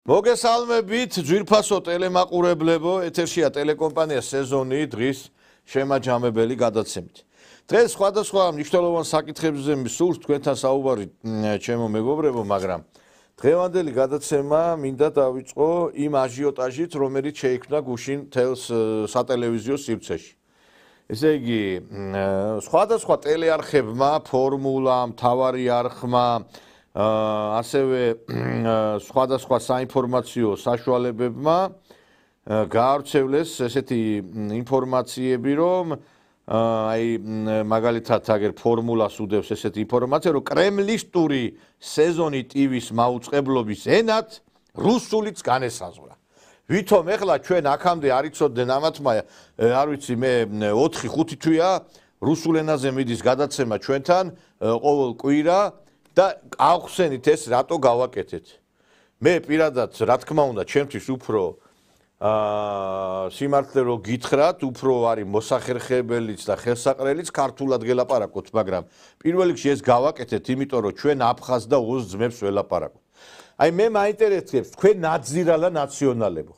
მოგესალმებით ძვირფასო ტელემაყურებლებო, ეთერშია ტელეკომპანია სეზონი დღის შემაჯამებელი გადაცემით. დღეს სხვადასხვა მნიშვნელოვან საკითხებზე მსურს თქვენთან საუბარი ჩემო მეგობრებო, მაგრამ დღევანდელი გადაცემა მინდა დავიწყო იმ აჟიოტაჟით, რომელიც შეიქმნა გუშინ თელს სატელევიზიო სივრცეში. ესე იგი, სხვადასხვა ტელეარხებმა, ფორმულამ, მთავარი არხმა ასევე სხვადასხვა საინფორმაციო საშუალებებმა გაავრცელეს ესეთი ინფორმაციები, რომ აი მაგალითად აგერ ფორმულას უდევს ესეთი ინფორმაცია, რომ კრემლისტური სეზონი ტივის მაუწყებლობის ენად რუსულიც განესაზღვრა. ვითომ ეხლა ჩვენ აქამდე არ იცოდნენ ამათმა, არ ვიცი მე 4-5 თვეა რუსულ ენაზე მიდის გადაცემა ჩვენთან ყოველ კვირა და აღხსენით ეს რატო გავაკეთეთ. მე პირადად რა თქმა უნდა ჩემთვის უფრო სიმართლე რო გითხრათ, უფრო არის მოსახერხებელიც და ხელსაყრელიც ქართულად გელაპარაკოთ, მაგრამ პირველ რიგში ეს გავაკეთეთ, იმიტომ რომ ჩვენ აფხაზ და ოზ ძმებს ველაპარაკოთ. აი მე მაინტერესებს თქვენ ნაძირალა ნაციონალებო.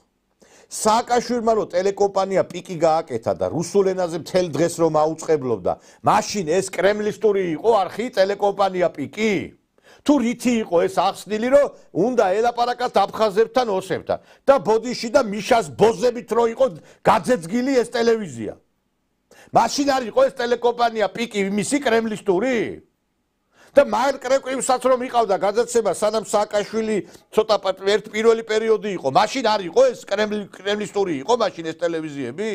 სააკაშვილმა რო ტელეკომპანია პიკი გააკეთა და რუსულ ენაზე მთელ დღეს რომ აუწყებლობდა, მაშინ ეს კრემლისტური იყო არხი ტელეკომპანია პიკი? თუ რითი იყო ეს ახსნილი, რომ უნდა ელაპარაკათ აფხაზებთან, ოსებთან და ბოდიში და მიშას ბოზებით რო იყო გაძეძგილი ეს ტელევიზია. მაშინ არ იყო ეს ტელეკომპანია პიკი მისი კრემლისტური? და მარკრეკვივსაც რომ იყავდა გადაცემა, სანამ სააკაშვილი ცოტა პირველი პერიოდი იყო, მაშინ არ იყო ეს კრემლისტური იყო მაშინ ეს ტელევიზიები?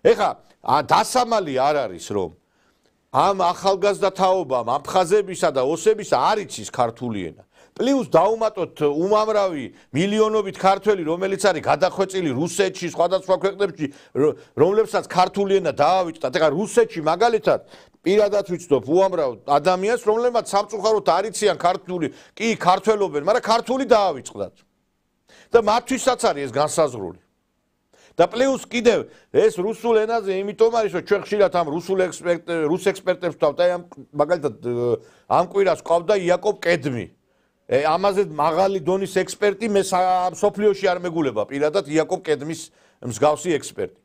ეხა დასამალი არ არის, რომ ამ ახალგაზრდა თაობამ აფხაზებისა და ოსებისა არ იცის ქართული ენა. პლუს დაუმატოთ უმამრავი მილიონობით ქართველი, რომელიც არის გადახვეწილი რუსეთში, სხვადასხვა ქვეყნებში, რომლებსაც ქართული ენა დაავიწყდათ. ეხლა რუსეთში მაგალითად პირადად ვიცნობ უამრავ ადამიანს, რომლებმაც სამწუხაროდ არ იციან ქართული, კი ქართველობენ, მაგრამ ქართული დაავიწყდათ. და მათთვისაც არის ეს განსაზღვრული. და პლუს კიდევ ეს რუსულ ენაზე, იმიტომ არის, რომ ჩვენ ხშირად ამ რუს ექსპერტებს ვთავთ, აი ამ მაგალითად ამ კვირას ყავდა იაკობ კედმი. ამაზე მაღალი დონის ექსპერტი მე სოფლიოში არ მეგულება პირადად იაკობ კედმის მსგავსი ექსპერტი.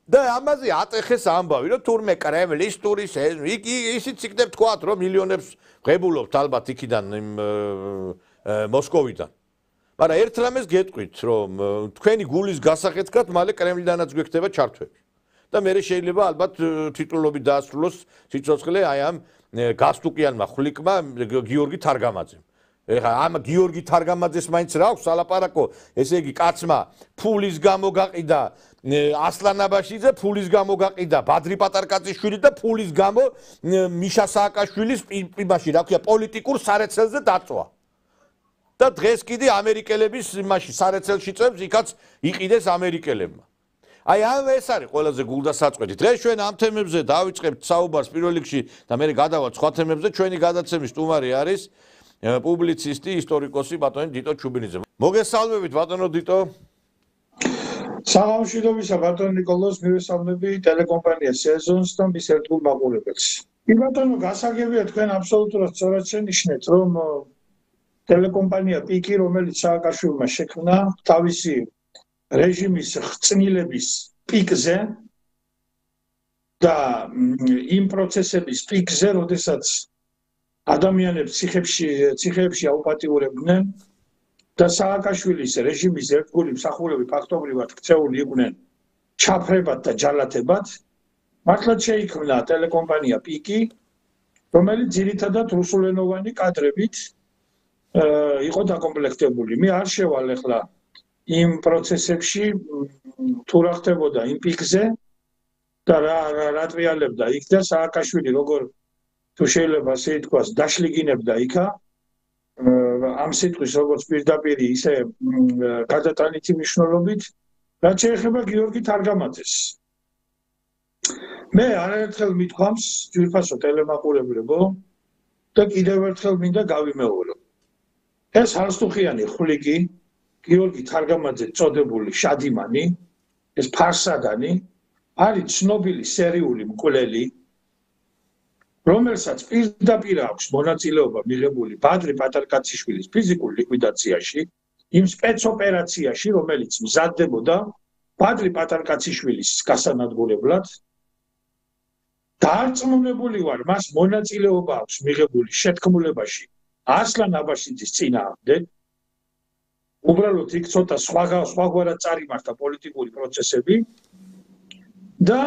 და ამაზე ატეხეს ამბავი, რომ თურმე კრემლისტური ისიც იქნებ თქვათ, რომ მილიონებს ღებულობთ ალბათ იქიდან მოსკოვიდან. მაგრამ ერთ რამეს გეტყვით, რომ თქვენი გულის გასახეთქად მალე კრემლიდანაც გვექნება ჩართვები. და მე შეიძლება ალბათ თიტულობით დაასრულოს სიცოცხლე აი ამ გასტუკიანმა ხვლიკმა გიორგი თარგამაძემ. ეხლა ამ გიორგი თარგამაძეს მაინც რა აქვს ალაპარაკო, ესე იგი კაცმა ფულის გამო გაყიდა ასლან აბაშიძე, ფულის გამო გაყიდა ბადრი პატარკაძიშვილი და ფულის გამო მიშა სააკაშვილის იმაში რა ქვია პოლიტიკურ სარეცელზე დაწვა. და დღეს კიდე ამერიკელების იმაში სარეცელში წევს, იქაც იყიდეს ამერიკელებმა. აი ამ ეს არის ყველაზე გულდასაწყვეტი. დღეს ჩვენ ამ თემებზე დავიწყებთ საუბარს პირველ რიგში და მე გადავალთ სხვა თემებზე. ჩვენი გადაცემის სტუმარი არის პუბლიცისტი, ისტორიკოსი ბატონი დიტო ჩუბინიძე. მოგესალმებით ბატონო დიტო. საღამოშიდობისა ბატონ ნიკოლოზ, მივესალმები ტელეკომპანია სეზონს და მის ერთგულ მაყურებელს. ბატონო, გასაგებია თქვენ აბსოლუტურად სწორად შენიშნეთ, რომ ტელეკომპანია პიკი, რომელიც სააკაშვილმა შექმნა თავისი რეჟიმის ხწნილების პიკზე და იმ პროცესების პიკზე, როდესაც ადამიანებს ციხეებში აუპატიურებდნენ და სააკაშვილის რეჟიმის ერთგული მსახურები ფაქტობრივად ქცეული იყვნენ ჩაფრებად და ჯალათებად, მართლაც შეიქმნა ტელეკომპანია პიკი, რომელიც ძირითადად რუსულენოვანი კადრებით იყო დაკომპლექტებული. მე არ შევალ ახლა იმ პროცესებში თუ რა ხდებოდა იმ პიკზე და რა ტრიალებდა იქ და სააკაშვილი როგორ თუ შეიძლება ასე ითქვას დაშლიგინებდა იქა ამ სიტყვის როგორც პირდაპირ ისე გადატანითი მნიშვნელობით, რაც შეეხება გიორგი თარგამაძეს. მე არაერთხელ მithქვამს ძვირფასო ტელემაყურებლებო და კიდევ ერთხელ მინდა გავიმეორო. ეს არსტუხიანი ხვლიკი გიორგი თარგამაძე წოდებული შადიმანი, ეს ფარსადანი არის ცნობილი სერიული მკვლელი, რომელსაც პირდაპირ აქვს მონაწილეობა მიღებული ბადრი პატარკაციშვილის ფიზიკურ ლიკვიდაციაში, იმ სპეცოპერაციაში, რომელიც მზადდებოდა ბადრი პატარკაციშვილის გასანადგურებლად, დარწმუნებული ვარ, მას მონაწილეობა აქვს მიღებული შეთქმულებაში ასლან აბაშიძის წინააღმდეგ. უბრალოდ იქ ცოტა სხვაგვარად წარიმართა პოლიტიკური პროცესები და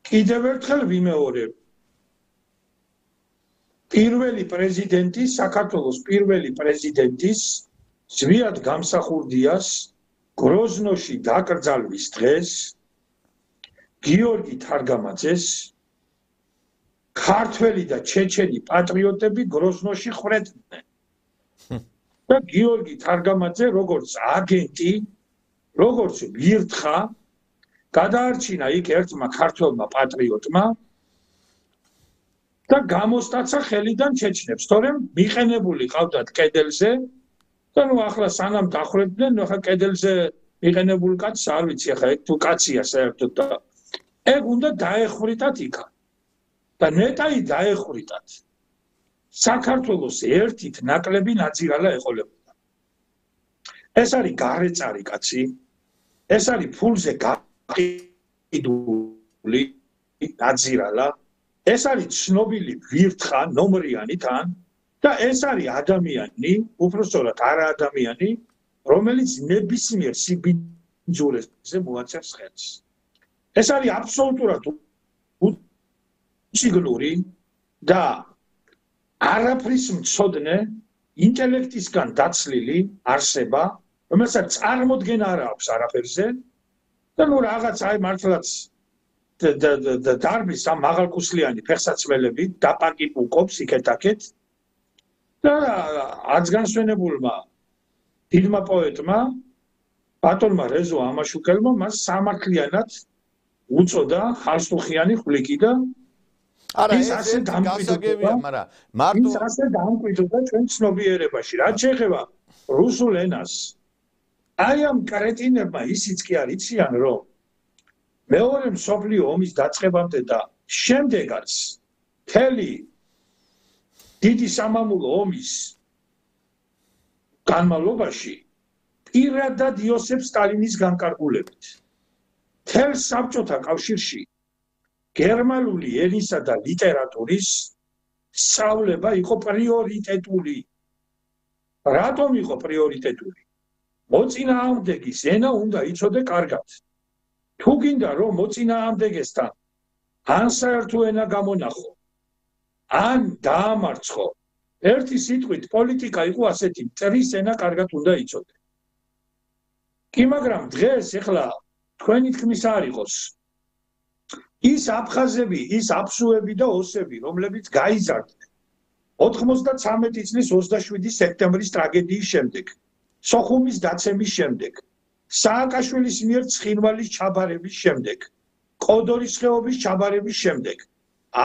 კიდევ ერთხელ ვიმეორებ, საქართველოს პირველი პრეზიდენტის ზვიად გამსახურდიას გროზნოში დაკრძალვის დღეს გიორგი თარგამაძეს ქართველი და ჩეჩენი პატრიოტები გროზნოში ხვრეთდნენ. და გიორგი თარგამაძე როგორც აგენტი, როგორც ვირთხა გადაარჩინა იქ ერთმა ქართველმა პატრიოტმა და გამოსტაცა ხელიდან ჩეჩნებს, თორემ მიყენებული ყავდათ კედელზე და ნუ ახლა სანამ დახრებდნენ, ახლა კედელზე მიყენებულ კაცს არ ვიცი, ახლა ეგ თუ კაცია საერთოდ და ეგ უნდა დაეხვრიტათ იქა. და ნეტაი დაეხვრიტათ. საქართველოს ერთით ნაკლები ნაძირალა ეყოლებოდა. ეს არის გარეწარი კაცი, ეს არის ფულზე გაყიდული ნაძირალა, ეს არის ცნობილი ვირთხა ნომრიანი თან და ეს არის ადამიანი, უბრალოდ არა ადამიანი, რომელიც ნებისმიერ სიბინძურებზე მოაცემს ხელს. ეს არის აბსოლუტურად უციგლური და არაფრის მცოდნე ინტელექტისგან დაცლილი არსება, რომელსაც წარმოდგენა არ აქვს არაფერზე და ნუ რაღაც აი მართლაც დარბის ამ მაღალკუსლიანი ფეხსაცმელები დაპაკიპუკობს იქეთ-აქეთ და აცგანსვენებულმა დიდმა პოეტმა ბატონმა რეზო ამაშუკელმა მას სამართლიანად უწოდა ხალხსტუხიანი ხვლიკი და ის ასე დამკვიდრდა, მაგრამ მარტო ის ასე დამკვიდრდა ჩვენ ცნობიერებაში. რაც შეეხება რუსულ ენას, აი ამ კრეტინებმა ისიც კი არ იციან, რომ მეორე მსოფლიო ომის დაწყებამდე და შემდეგაც მთელი დიდი სამამულო ომის განმავლობაში პირადად იოსებ სტალინის განკარგულებით მთელ საბჭოთა კავშირში გერმანული ენისა და ლიტერატურის სწავლება იყო პრიორიტეტული. რატომ იყო პრიორიტეტული? მოწინააღმდეგის ენა უნდა იცოდე კარგად. თუ გინდა რომ მოწინააღმდეგესთან ან საერთო ენა გამონახო, ან დაამარცხო, ერთი სიტყვით პოლიტიკა იყო ასეთი, მტრის ენა კარგად უნდა იცოდე. კი მაგრამ დღეს ეხლა თქვენი თქმის არ იყოს ის აფხაზები, ის აფსუები და ოსები, რომლებიც გაიზარდნენ 93 წლის 27 სექტემბრის ტრაგედიის შემდეგ, სოხუმის დაცემის შემდეგ, სააკაშვილის მიერ ცხინვალის ჩაბარების შემდეგ, კოდორის ხეობის ჩაბარების შემდეგ,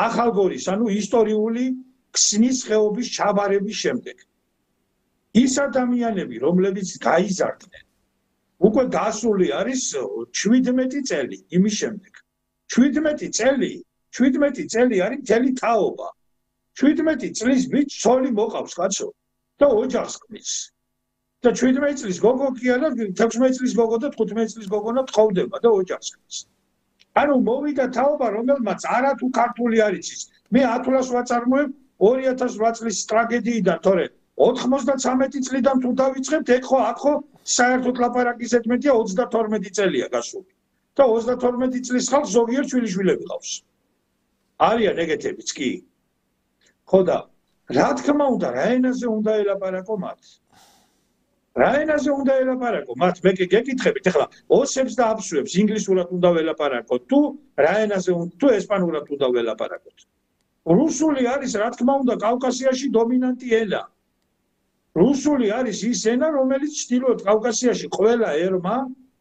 ახალგორის, ანუ ისტორიული ქსნის ხეობის ჩაბარების შემდეგ. ის ადამიანები, რომლებიც გაიზარდნენ, უკვე გასული არის 17 წელი იმის შემდეგ. 17 წელი არის მთელი თაობა. 17 წლის ვით ცოლი მოყავს კაცო და ოჯახს ქმნის. და 17 წლის გოგო კი არა, 16 წლის გოგო და 15 წლის გოგონა თხოვდება და ოჯახს ქმნის. ანუ მოვიდა თაობა, რომელმაც არა თუ ქართული არ იცის. მე 1000-ს ვაწარმოებ 2008 წლის ტრაგედიიდან, თორე 93 წლიდან თუ დავიწყებთ, ეგ ხო აქ ხო საერთოდ ლაპარაკის ეთმეტია 32 წელია გასული. და 32 წლის ხალხს ზოგიერთ შვილიშვილები ყავს. არიან ეგეთებიც კი. ხო და რა თქმა უნდა, რა ენაზე უნდა ელაპარაკო მათ? რა ენაზე უნდა ელაპარაკო მათ? მე გეკითხებით, ეხლა ოსებს და აფსუებს ინგლისურად უნდა ველაპარაკოთ თუ რა ენაზე თუ ესპანურად უნდა ველაპარაკოთ? რუსული არის რა თქმა უნდა კავკასიაში დომინანტი ენა. რუსული არის ის ენა, რომელიც ჩრდილოეთ კავკასიაში ყველა ერმა,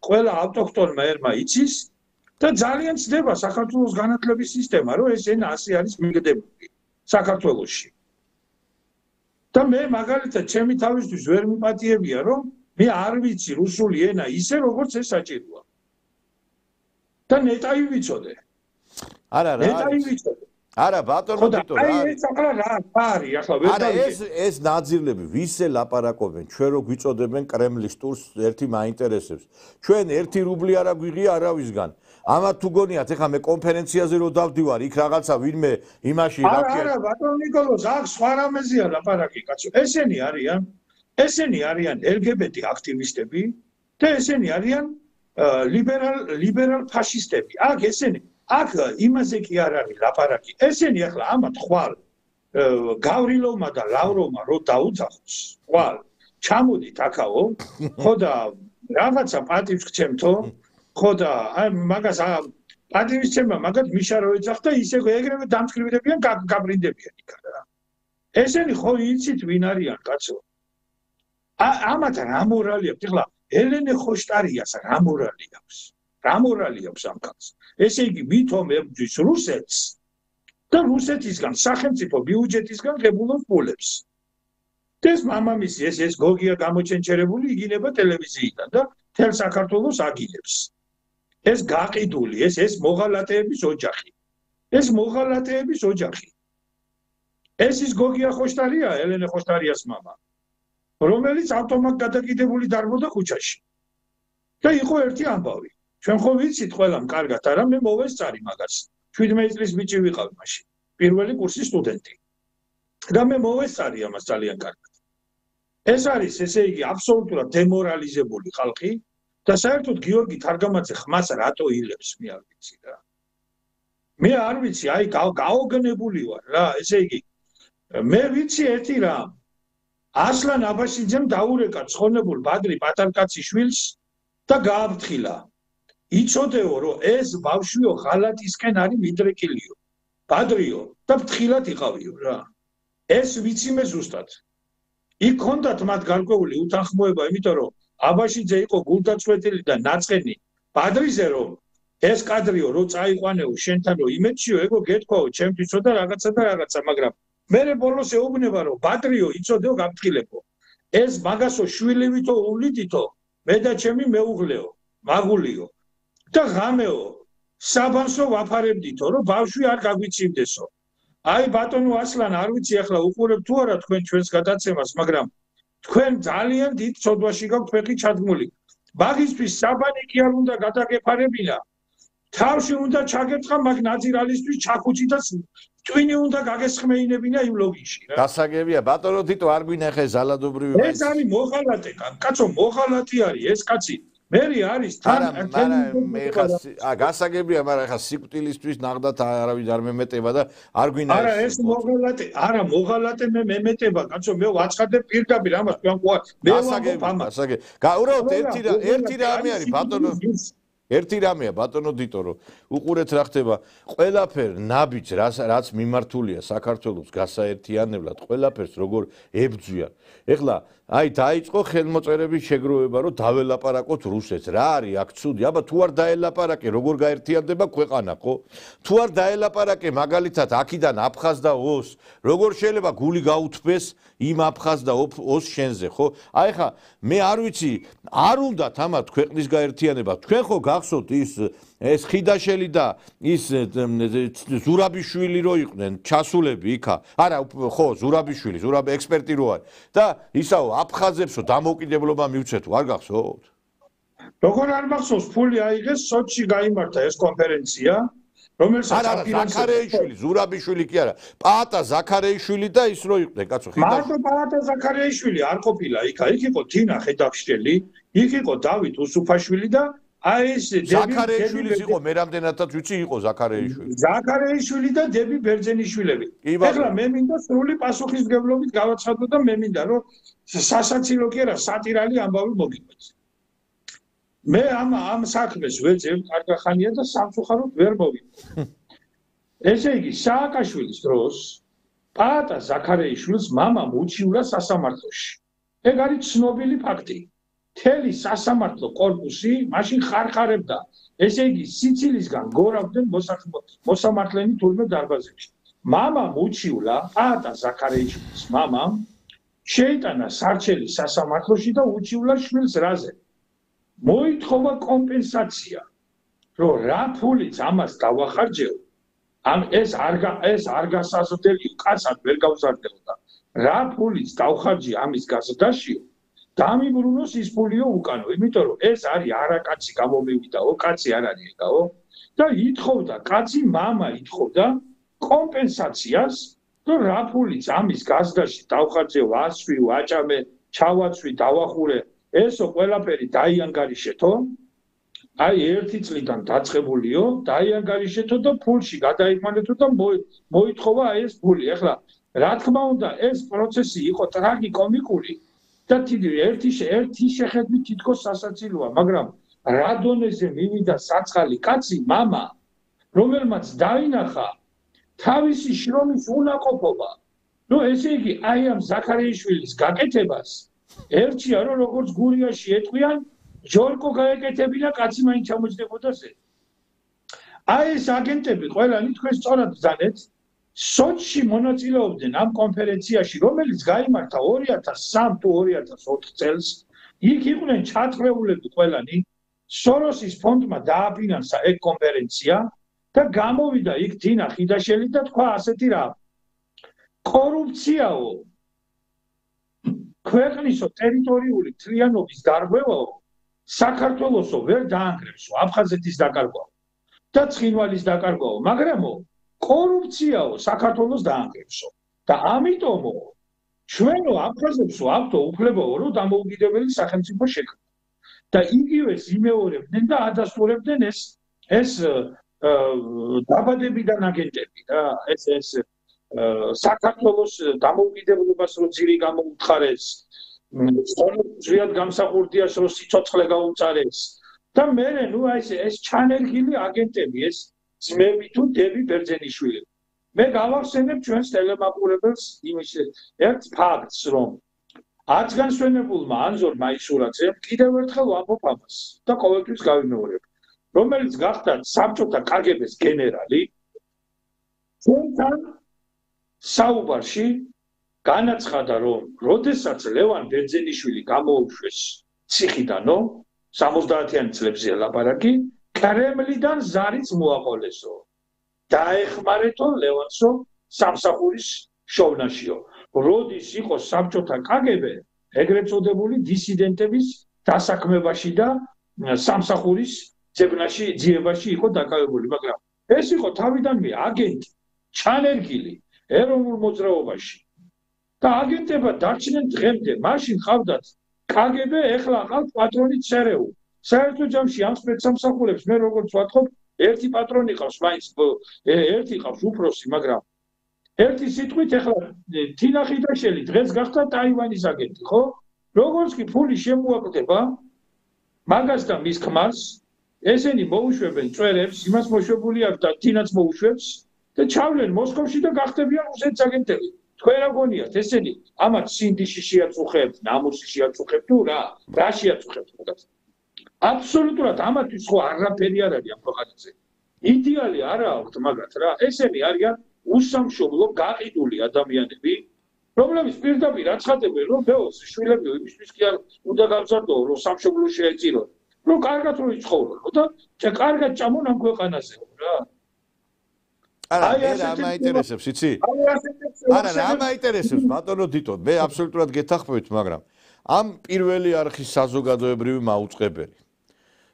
ყველა ავტოქტონმა ერმა იცის და ძალიან ცდება საქართველოს განათლების სისტემა, რომ ეს ენა ასე არის მიგდებული საქართველოში. და მე მაგალითად ჩემი თავისთვის ვერ მიპატიებია, რომ მე არ ვიცი რუსული ენა ისე, როგორც ეს საჭიროა. და ნეტაი ვიცოდე. არა, ნეტაი ვიცოდე. არა ბატონო თვითონ რა აი ეს ახლა რა არის ახლა ვერ დავიგე ეს ნაძილები ვისე ლაპარაკობენ ჩვენ რო გვიწოდებენ კრემლის ტურს ერთი მაინტერესებს ჩვენ 1 რუბლი არა გვიღია არავისგან ამათ თუ გონიათ ეხლა მე კონფერენციაზე რო დავდივარ იქ რაღაცა ვინმე იმაში არა ბატონო ნიკოლოზ აქ სხვა რამეზეა ლაპარაკი კაცო ესენი არიან LGBT აქტივისტები და ესენი არიან ლიბერალ ფაშისტები აქ ესენი აქ იმაზე კი არ არის ლაპარაკი. ესენი ახლა ამათ ხვალ გავრილოვმა და ლავროვმა რო დაუძახოს, ხვალ ჩამოდით აქაო, ხო და რაღაცა პატივს გცემთო, ხო და აი მაგას პატივის ცემა მაგათ მიშა რო ეძახდა, ისე ეგრევე დამსკრივდებიან, გაბრინდებიან იქ რა. ესენი ხო იცით ვინ არიან კაცო? ამათ რა მორალი აქვს? ეხლა ელენე ხოშტარიას რა მორალი აქვს? რა მორალი აქვს ამ კაცს? ესე იგი ვითომ ებრძვის რუსეთს და რუსეთისგან სახელმწიფო ბიუჯეტისგან ღებულობს პულებს. ეს მამამისი ეს გოგია გამოჩენჩერებული იგინება ტელევიზიიდან და თელ საქართველოს აგილებს. ეს გაყიდული, ეს მოღალატეების ოჯახი. ეს მოღალატეების ოჯახი. ეს ის გოგია ხოშტარია, ელენე ხოშტარიას მამა, რომელიც ავტომატ გადაკიდებული დარბოდა ქუჩაში. და იყო ერთი ამბავი. ჩვენ ხო ვიცით ყველამ კარგად არა მე მოვესწარი მაგას 17 წლის ბიჭი ვიყავ მაშინ პირველი კურსის სტუდენტი და მე მოვესწარი ამას ძალიან კარგად ეს არის ესე იგი აბსოლუტურად დემორალიზებული ხალხი და საერთოდ გიორგი თარგამაძე ხმას რატო ილებს მე არ ვიცი რა მე არ ვიცი აი გაოგნებული ვარ რა ესე იგი მე ვიცი ერთი რამ ასლან აბაშიძემ დაურეკა ცხონებულ ბადრი პატარკაციშვილს და გააფრთხილა იცოდეო რომ ეს ბავშვიო ღალატისკენ არის მიდრეკილიო ბადრიო და ფრთხილად იყავიო რა ეს ვიცი მე ზუსტად იქ ჰქონდათ მათ გარკვეული უთანხმოება იმიტომ რომ აბაშიძე იყო გულდაწყვეტილი და ნაწყენი ბადრიზე რომ ეს კადრიო რო წაიყვანეო შენთან რომ იმედშიო ეგო გეთქვაო ჩემთვისო და რაღაცა მაგრამ მე ბოლოს ეუბნება რომ ბადრიო იცოდეო გაფრთხილებო ეს მაგასო შვილივითო ულიდითო მე და ჩემი მეუღლეო მაგულიო და ღამეო საბანსო ვაფარებდითო რომ ბავშვი არ გაგვიცივდესო აი ბატონო ასლან არ ვიცი ახლა უყურებ თუ არა თქვენ ჩვენს გადაცემას მაგრამ თქვენ ძალიან დიდ ცოდვაში გაქვთ ფეხი ჩადგმული მაგისთვის საბანი კი არ უნდა გადაგეფარებინა თავში უნდა ჩაგეთხა მაგ ნაძირალისთვის ჩაქუჩი და ტვინი უნდა გაგესხმეინებინა იმ ლოგიში რა გასაგებია ბატონო თითო არ გვინახე ზალადობრივი ეს არის მოღალატე კაცო მოღალატი არის ეს კაცი მერი არის თან მე ხა გასაგებია მაგრამ ხა სიკვდილისთვის ნახდათ არავინ არ მემეტება და არ გვინახეს არა ეს მოღალატე არა მოღალატე მე მემეტება კაცო მე ვაცხადებ პირდაპირ ამას თქვენ ყვა მე ვამბობ ამას უბრალოდ ერთი რამე არის ბატონო ერთი რამეა ბატონო დიტო რომ უყურეთ რა ხდება ყველაფერ ნაბიჯს რაც მიმართულია საქართველოს გასაერთიანებლად ყველაფერს როგორ ებძვიან ეხლა აი დაიწყო ხელმოწერების შეგროვება რომ დაველაპარაკოთ რუსეთს რა არის აქ ცუდი აბა თუ არ დაელაპარაკე როგორ გაერთიანდება ქვეყანა ხო თუ არ დაელაპარაკე მაგალითად აქიდან აფხაზ და ოს როგორ შეიძლება გული გაუთბეს იმ აფხაზ და ოს შენზე ხო აი ხა მე არ ვიცი არ უნდათ ამათ ქვეყნის გაერთიანება თქვენ ხო გახსოვთ ეს ხიდაშელი და ის ზურაბიშვილი რო იყვნენ ჩასულები იქა არა ხო ზურაბიშვილი ექსპერტი რო არის და ისაო აფხაზებსო დამოუკიდებლობა მივცეთო არ გახსოვთ როგორ არ მახსოვს ფული აიღეს სოჩში გაიმართა ეს კონფერენცია რომელსაც ზაქარეიშვილი ზურაბიშვილი კი არა პაატა ზაქარეიშვილი და ის რო იყვნენ კაცო მარტო პაატა ზაქარეიშვილი არ ყოფილა იქ იყო თინა ხედავშელი იქ იყო დავით უსუფაშვილი და აი ეს ზაქარეიშვილის იყო მე რამდენადაც ვიცი იყო ზაქარეიშვილი და დები ბერძენიშვილები ეხლა მე მინდა სრული პასუხისმგებლობით გავაცხადო და მე მინდა რომ სასაცილო კი არა სატირალი ამბავი მოგიყვეს მე ამ საქმეს ვეძებ კარგახანია და სამწუხაროდ ვერ მოვიდა ესე იგი სააკაშვილის დროს პაატა ზაქარეიშვილს მამამ უჩივლა სასამართლოში ეგ არის ცნობილი ფაქტი თელი სასამართლო კორპუსი მაშინ ხარხარებდა ესე იგი სიცილისგან გორავდნენ მოსამართლენი თურმე დარბაზებში მამამ უჩივლა პაატა ზაქარეიშვილის მამამ შეიტანა სარჩელი სასამართლოში და უჩივლა შვილს რაზე მოითხოვა კომპენსაცია რომ რა ფულიც ამას დავახარჯეო ეს არ გასაზრდელი კაცად ვერ გავზარდებოდა. რა ფულიც დავხარჯი ამის გაზრდაში, დამიბრუნოს ის ფულიო უკანო, იმიტომ რომ ეს არის არაკაცი გამომივიდაო, კაცი არ არის ეგაო და ითხოვდა, კაცი მამა ითხოვდა კომპენსაციას, რომ რა ფულიც ამის გაზრდაში დავხარჯე, ვასვი, ვაჭამე, ჩავაცვი, დავახურე, ესო ყველაფერი დაიანგარიშეთო. აი ერთი წლიდან დაწყებულიო, დაიანგარიშეთო და ფულში გადაიყვანეთო და მოითხოვა ეს ფული. ეხლა რა თქმა უნდა, ეს პროცესი იყო ტრაგიკომიკური და ერთი შეხედვით თითქოს სასაცილოა, მაგრამ რა დონეზე მივიდა საწყალი კაცი, მამა, რომელმაც დაინახა თავისი შრომის უნაყოფობა. ნუ ესე იგი, აი ამ ზაქარიაშვილის გაკეთებას ერთია, რომ როგორც გურიაში ეტყვიან, ჯორკო გაეკეთებინა, კაცი მაინც ჩამოჯდებოდა ზე. აი ეს აგენტები ყველანი თქვენ სწორად ბრძანეთ, სოჩში მონაწილეობდნენ ამ კონფერენციაში, რომელიც გაიმართა 2003 თუ 2004 წელს. იქ იყვნენ ჩათხრეულები ყველანი, სოროსის ფონდმა დააფინანსა ეგ კონფერენცია და გამოვიდა იქ თინა ხიდაშელი და თქვა ასეთი რა. კორუფციაო, ქვეყნისო ტერიტორიული მთლიანობის გარღვევაო, საქართველოსო ვერ დაანგრევსო, აფხაზეთის დაკარგვაო და ცხინვალის დაკარგვაო, მაგრამო კორუფციაო საქართველოს დაანგრევსო და ამიტომო ჩვენო აფხაზებსო აქვთო უფლებაო, რომ დამოუკიდებელი სახელმწიფო შექმნა და იგივეს იმეორებდნენ და ადასტურებდნენ ეს დაბადებიდან აგენტები და ეს საქართველოს დამოუკიდებლობას რო ძირი გამოუთხარეს, სწორად გამსახურდიას რო სიცოცხლე გაუწარეს და მერე ნუ ეს ჩანერგილი აგენტები, ეს ძმები თუ დები ბერძენიშვილი. მე გავახსენებ ჩვენს ტელემაყურებელს იმის ერთ ფაქტს, რომ არც განსვენებულმა ანზორ მაისურაძემ კიდევ ერთხელ ვამბობ ამას და ყოველთვის გავიმეორებ, რომელიც გახდა საბჭოთა კგბ-ს გენერალი, ჩვენთან საუბარში განაცხადა, რომ როდესაც ლევან ბერძენიშვილი გამოუშვეს ციხიდანო, 70-იანი წლებზეა ლაპარაკი, კრემლიდან ზარიც მოაყოლესო. დაეხმარეთო ლევანსო სამსახურის შოვნაშიო. როდის იყო საბჭოთა კგბ ეგრეთ წოდებული დისიდენტების დასაქმებაში და სამსახურის ძიებაში იყო დაკავებული, მაგრამ ეს იყო თავიდანვე აგენტი, ჩანერგილი ეროვნულ მოძრაობაში. და აგენტებად დარჩნენ დღემდე, მაშინ ყავდათ კგბ, ეხლა ყავთ პატრონი ЦРУ. საერთო ჯამში ამ სპეცსამსახურებს მე როგორც ვათხოვ, ერთი პატრონი ყავს, მაინც ერთი ყავს უფროსი, მაგრამ ერთი სიტყვით ეხლა თინა ხიდაშელი დღეს გახდა ტაივანის აგენტი, ხო? როგორც კი ფული შემოაკვდება მაგას და მის ქმარს, ესენი მოუშვებენ წვერებს, იმას მოშვებული აქვს და თინაც მოუშვებს და ჩავლენ მოსკოვში და გახდებიან რუსეთის აგენტები. თქვენ რა გონიათ, ესენი ამათ სინდიში შეაწუხებთ, ნამუსი შეაწუხებთ თუ რა შეაწუხებთ მაგას? აბსოლუტურად ამათთვის ხო არაფერი არ არის ამ ქვეყანაზე. იდეალი არა აქვთ მაგათ რა. ესენი არიან უსამშობლო გაყიდული ადამიანები, რომლებიც პირდაპირ აცხადებენ, რომ ბეოს შვილები იმისთვის კი არ უნდა გავზარდოო, რომ სამშობლო შეეწირონ, რომ კარგად რო იცხოვრონ და კარგად ჭამონ ამ ქვეყანაზე რა. არა, რა მაინტერესებს, იცი? არა, რა მაინტერესებს, ბატონო დიტო, მე აბსოლუტურად გეთანხმებით, მაგრამ ამ პირველი არხის საზოგადოებრივი მაუწყებელი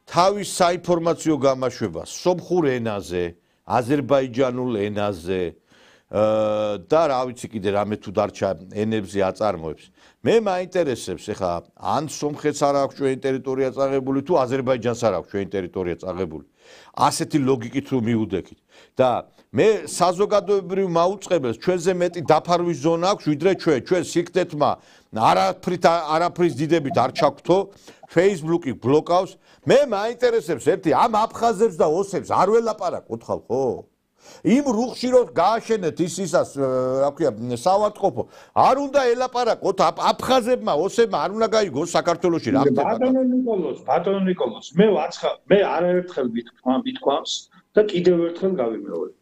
თავის საინფორმაციო გამაშვება სომხურ ენაზე, აზერბაიჯანულ ენაზე და რა ვიცი კიდე რამე თუ დარჩა ენებზე აწარმოებს. მე მაინტერესებს ეხლა ან სომხეთს არ აქვს ჩვენი ტერიტორია წაღებული თუ აზერბაიჯანს არ აქვს ჩვენი ტერიტორია წაღებული. ასეთი ლოგიკით რომ მივუდექით და მე საზოგადოებრივ მაუწყებელს ჩვენზე მეტი დაფარვის ზონა აქვს ვიდრე ჩვენ სიკდეთმა არაფრის დიდებით არ ჩაგვთო Facebook-ი ბლოკავს. მე მაინტერესებს ერთი ამ აფხაზებს და ოსებს არ ველაპარაკოთ ხალხო? იმ რუხში რომ გააშენეთ ისას რა ქვია საავადმყოფო არ უნდა ელაპარაკოთ აფხაზებმა ოსებმა არ უნდა გაიგოს საქართველოში რა ხდება ბატონო ნიკოლოზ მე არაერთხელ მithქვამს და კიდევ ერთხელ გავიმეორებ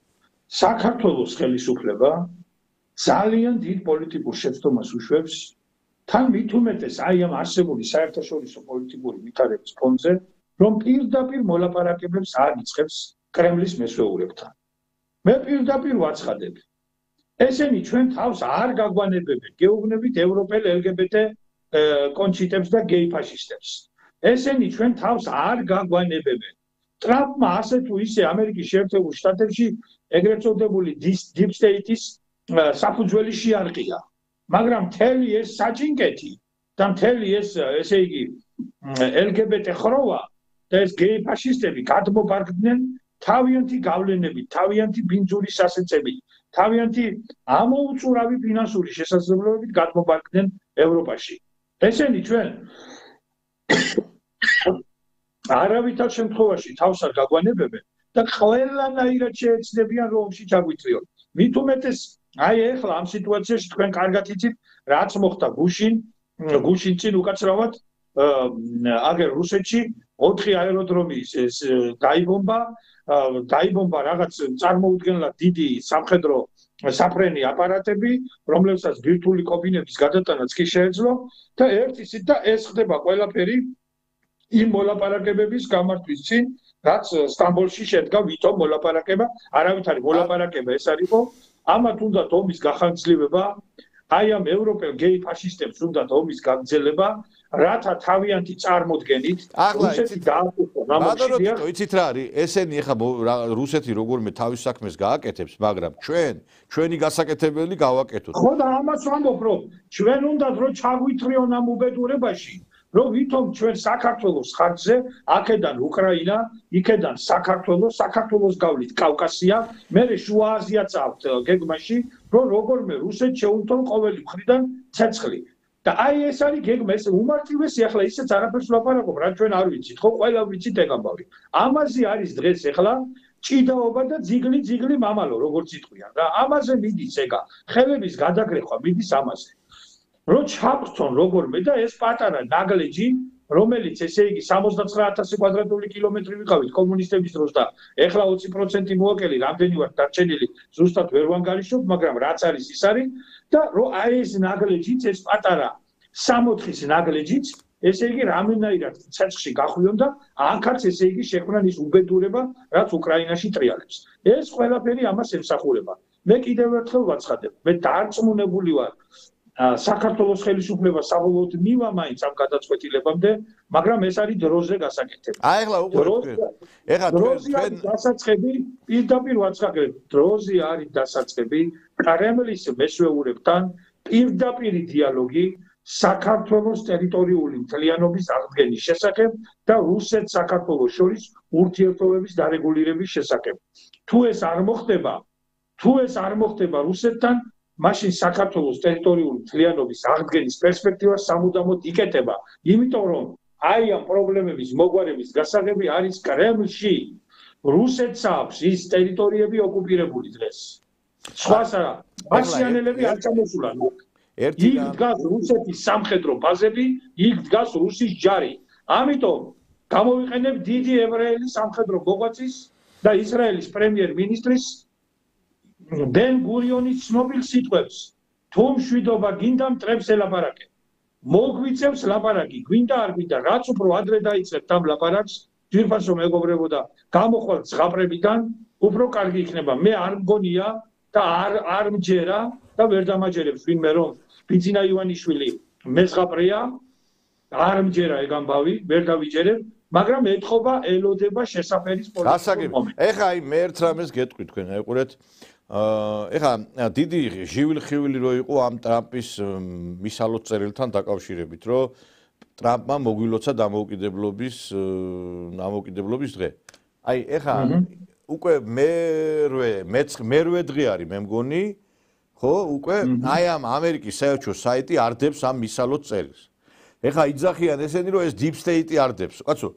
საქართველოს ხელისუფლება ძალიან დიდ პოლიტიკურ შეცდომას უშვებს თან მით უმეტეს აი ამ არსებული საერთაშორისო პოლიტიკური ვითარების ფონზე რომ პირდაპირ მოლაპარაკებებს არ იწყებს კრემლის მესვეურებთან მე პირდაპირ ვაცხადებ. ესენი ჩვენ თავს არ გაგვანებებენ გეუბნებით ევროპელ LGBT კონჩიტებს და გეი ფაშისტებს. ესენი ჩვენ თავს არ გაგვანებებენ. ტრამპმა ასე თუ ისე ამერიკის შეერთებულ შტატებში ეგრეთ წოდებული deep state-ის საფუძველი შეარყია. მაგრამ მთელი ეს საჭინკეთი და მთელი ეს ესე იგი LGBT ხროვა და ეს გეი ფაშისტები გადმობარგდნენ თავიანთი გავლენებით, თავიანთი ბინძური სასეწებით, თავიანთი ამოუწურავი ფინანსური შესაძლებლობებით გადმობარგდნენ ევროპაში. ესენი ჩვენ არავითარ შემთხვევაში თავს არ გაგვანებებენ და ყველანაირად შეეცდებიან რომ ომში ჩაგვიწვიონ. მით უმეტეს აი ეხლა ამ სიტუაციაში თქვენ კარგად იცით რაც მოხდა გუშინ წინ უკაცრავად აგერ რუსეთში 4 აეროდრომი დაიბომბა რაღაც წარმოუდგენლად დიდი სამხედრო საფრენი აპარატები, რომლებსაც ბირთვული კობინების გადატანაც კი შეეძლო და ერთ ისიც და ეს ხდება ყველაფერი იმ მოლაპარაკებების გამართვის წინ, რაც სტამბოლში შედგა ვითომ მოლაპარაკება, არავითარი მოლაპარაკება ეს არისო, ამათ უნდათ ომის გახანგრძლივება, აი ამ ევროპელ გეი ფაშისტებს უნდათ ომის გაგრძელება, რათა თავიანთი წარმოდგენით რუსეთი დააკეთოს რამოშიდია. იცით რა არის? ესენი ეხა რუსეთი როგორმე თავის საქმეს გააკეთებს, მაგრამ ჩვენი გასაკეთებელი გავაკეთოთ. ხო და ამას ვამბობ, რომ ჩვენ უნდათ რომ ჩაგვითრიონ ამ უბედურებაში, რომ ვითომ ჩვენ საქართველოს ხარჯზე, აქედან უკრაინა, იქედან საქართველოს გავლით კავკასია, მერე შუა აზიაც აქვთ გეგმაში, რომ როგორმე რუსეთს შეუნთონ ყოველი მხრიდან ცეცხლი. და აი ეს არის გეგმა, ეს უმარტივესი ახლა ისეც არაფერს ვლაპარაკობ, რა ჩვენ არ ვიცით, ხო, ყველა ვიცით ეგ ამბავი. ამაზე არის დღეს ახლა ჭიდაობა და ძიგლი მამალო, როგორც იტყვიან რა. ამაზე მიდის ეგა, ხელების გადაგრეხვა მიდის ამაზე. რომ ჩავრთონ როგორმე და ეს პატარა ნაგლეჯი, რომელიც ესე იგი 79000 კვადრატული კილომეტრი ვიყავით კომუნისტების დროს და ეხლა 20% მოაკელი, რამდენი ვარ დარჩენილი, ზუსტად ვერ ვანგარიშობ, მაგრამ რაც არის ის არის და რომ აი ეს ნაგლეჯიც, ეს პატარა 6-4-ის ნაგლეჯიც, ესე იგი რამდენაირად ცეცხლში გახვიონ და ანკარც ესე იგი შექმნან ის უბედურება, რაც უკრაინაში ტრიალებს. ეს ყველაფერი ამას ემსახურება. მე კიდევ ერთხელ ვაცხადებ, მე დარწმუნებული ვარ საქართველოს ხელისუფლება საბოლოოდ მივა მაინც ამ გადაწყვეტილებამდე, მაგრამ ეს არის დროზე გასაკეთებელი. აი ეხლა უყურეთ. ეხლა ჩვენ დასაწყები პირდაპირ ვაცხადებ, დროზე არის დასაწყები კრემლის მეშვეურებთან პირდაპირი დიალოგი საქართველოს ტერიტორიული მთლიანობის აღდგენის შესახებ და რუსეთ-საქართველოს შორის ურთიერთობების დარეგულირების შესახებ. თუ ეს არ მოხდება რუსეთთან, მაშინ საქართველოს ტერიტორიული მთლიანობის აღდგენის პერსპექტივა სამუდამოდ იკეტება, იმიტომ რომ აი ამ პრობლემების მოგვარების გასაღები არის კრემლში. რუსეთს აქვს ის ტერიტორიები ოკუპირებული დღეს. სხვას არა, მასიანელები არ ჩამოსულან. იქ დგას რუსეთის სამხედრო ბაზები, იქ დგას რუსის ჯარი. ამიტომ გამოვიყენებ დიდი ებრაელი სამხედრო მოღვაწის და ისრაელის პრემიერ-მინისტრის ბენ-გურიონის ცნობილ სიტყვებს, თუ მშვიდობა გინდა მტრებს ელაპარაკე. მოგვიწევს ლაპარაკი, გვინდა არ გვინდა, რაც უფრო ადრე დაიწყებთ ამ ლაპარაკს, ძვირფასო მეგობრებო და გამოხვალთ ზღაპრებიდან, უფრო კარგი იქნება. მე არ მგონია და არ მჯერა და ვერ დამაჯერებს ვინმე რომ ბიძინა ივანიშვილი მეზღაპრეა, არ მჯერა ეგ ამბავი, ვერ დავიჯერებ, მაგრამ ეთხოვა ელოდება შესაფერის პოლიტიკურ მომენტს. ეხა აი მე ერთ რამეს გეტყვი თქვენ, აიყურეთ. ეხა დიდი ჟივილ-ხივილი რო იყო ამ ტრამპის მისალოთ წერილთან დაკავშირებით, რომ ტრამპმა მოგვილოცა დამოუკიდებლობის დღე. აი ეხა უკვე მერვე დღე არის მე მგონი, ხო, უკვე აი ამ ამერიკის საელჩო საიტი არდებს ამ მისალოთ წერილს. ეხა იძახიან ესენი რომ ეს deep state არდებს, კაცო.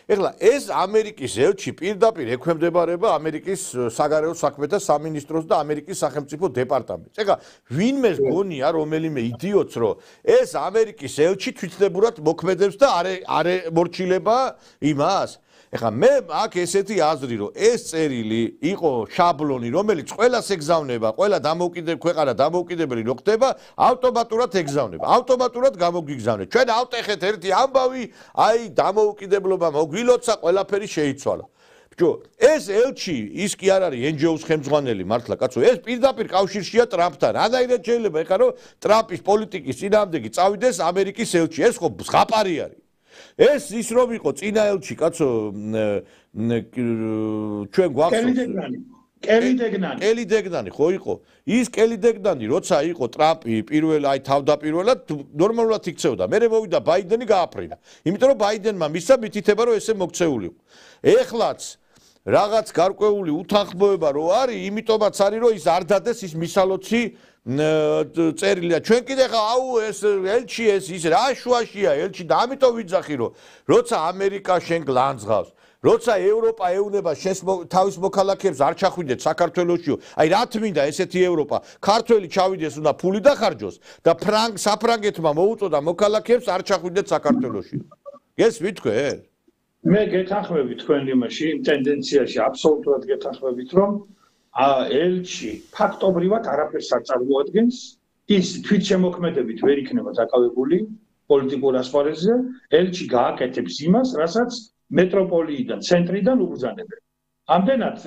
ეხლა ეს ამერიკის ელჩი პირდაპირ ექვემდებარება ამერიკის საგარეო საქმეთა სამინისტროს და ამერიკის სახელმწიფო დეპარტამენტს. ეხლა ვინმე გონია რომელიმე იდიოტს რომ ეს ამერიკის ელჩი თვითნებურად მოქმედებს და არ მორჩილება იმას. ეხლა მე აქ ესეთი აზრი რომ ეს წერილი იყო შაბლონი, რომელიც ყველას ეგზავნება, ყველა ქვეყანა დამოუკიდებელი რო ხდება, ავტომატურად ეგზავნება. ავტომატურად გამოგვიგზავნება. ჩვენ ავტეხეთ ერთი ამბავი, აი დამოუკიდებლობა მოგვილოცა, ყველაფერი შეიცვალა. ბიჭო, ეს ელჩი ის კი არ არის NGO-ს ხელმძღვანელი მართლა, კაცო, ეს პირდაპირ კავშირშია ტრამპთან. რადგან შეიძლება ეხლა რომ ტრამპის პოლიტიკის წინააღმდეგი წავიდეს ამერიკის ელჩი, ეს ხო ზღაპარი არის. ეს ის რომ იყო წინა ელჩი, კაცო, ჩვენ გვახსოვს კელი დეგნანი ხო იყო? ის კელი დეგნანი როცა იყო ტრამპი პირველ აი თავდაპირველად ნორმალურად იქცეოდა. მერე მოვიდა ბაიდენი გააფრინა. იმიტომ რომ ბაიდენმა მისცა მითითება რომ ესე მოქცეულიყო. ეხლაც რაღაც გარკვეული უთანხმოება რო არის, იმიტომაც არის რომ ის არ დადეს ის მისალოცი წერილია. ჩვენ კიდე ხა აუ ეს ელჩი ეს ის რა შუაშია ელჩი და ამიტომ ვიძახი რომ როცა ამერიკა შენ გლანძღავს როცა ევროპა ეუნება თავის მოქალაქეებს არ ჩახვიდეთ საქართველოსშიო, აი რა თმინდა ესეთი ევროპა, ქართველი ჩავიდეს უნდა ფული დახარჯოს და საფრანგეთმა მოუწოდა მოქალაქეებს არ ჩახვიდეთ საქართველოსშიო. გესმით თქვენ? მე გეთანხმები თქვენ იმაში, იმ ტენდენციაში აბსოლუტურად გეთანხმებით, რომ ელჩი ფაქტობრივად არაფერს არ წარმოადგენს, ის თვითშემოქმედებით ვერ იქნება დაკავებული პოლიტიკურ ასპარეზზე, ელჩი გააკეთებს იმას, რასაც მეტროპოლიიდან, ცენტრიდან უბრძანებენ. ამდენად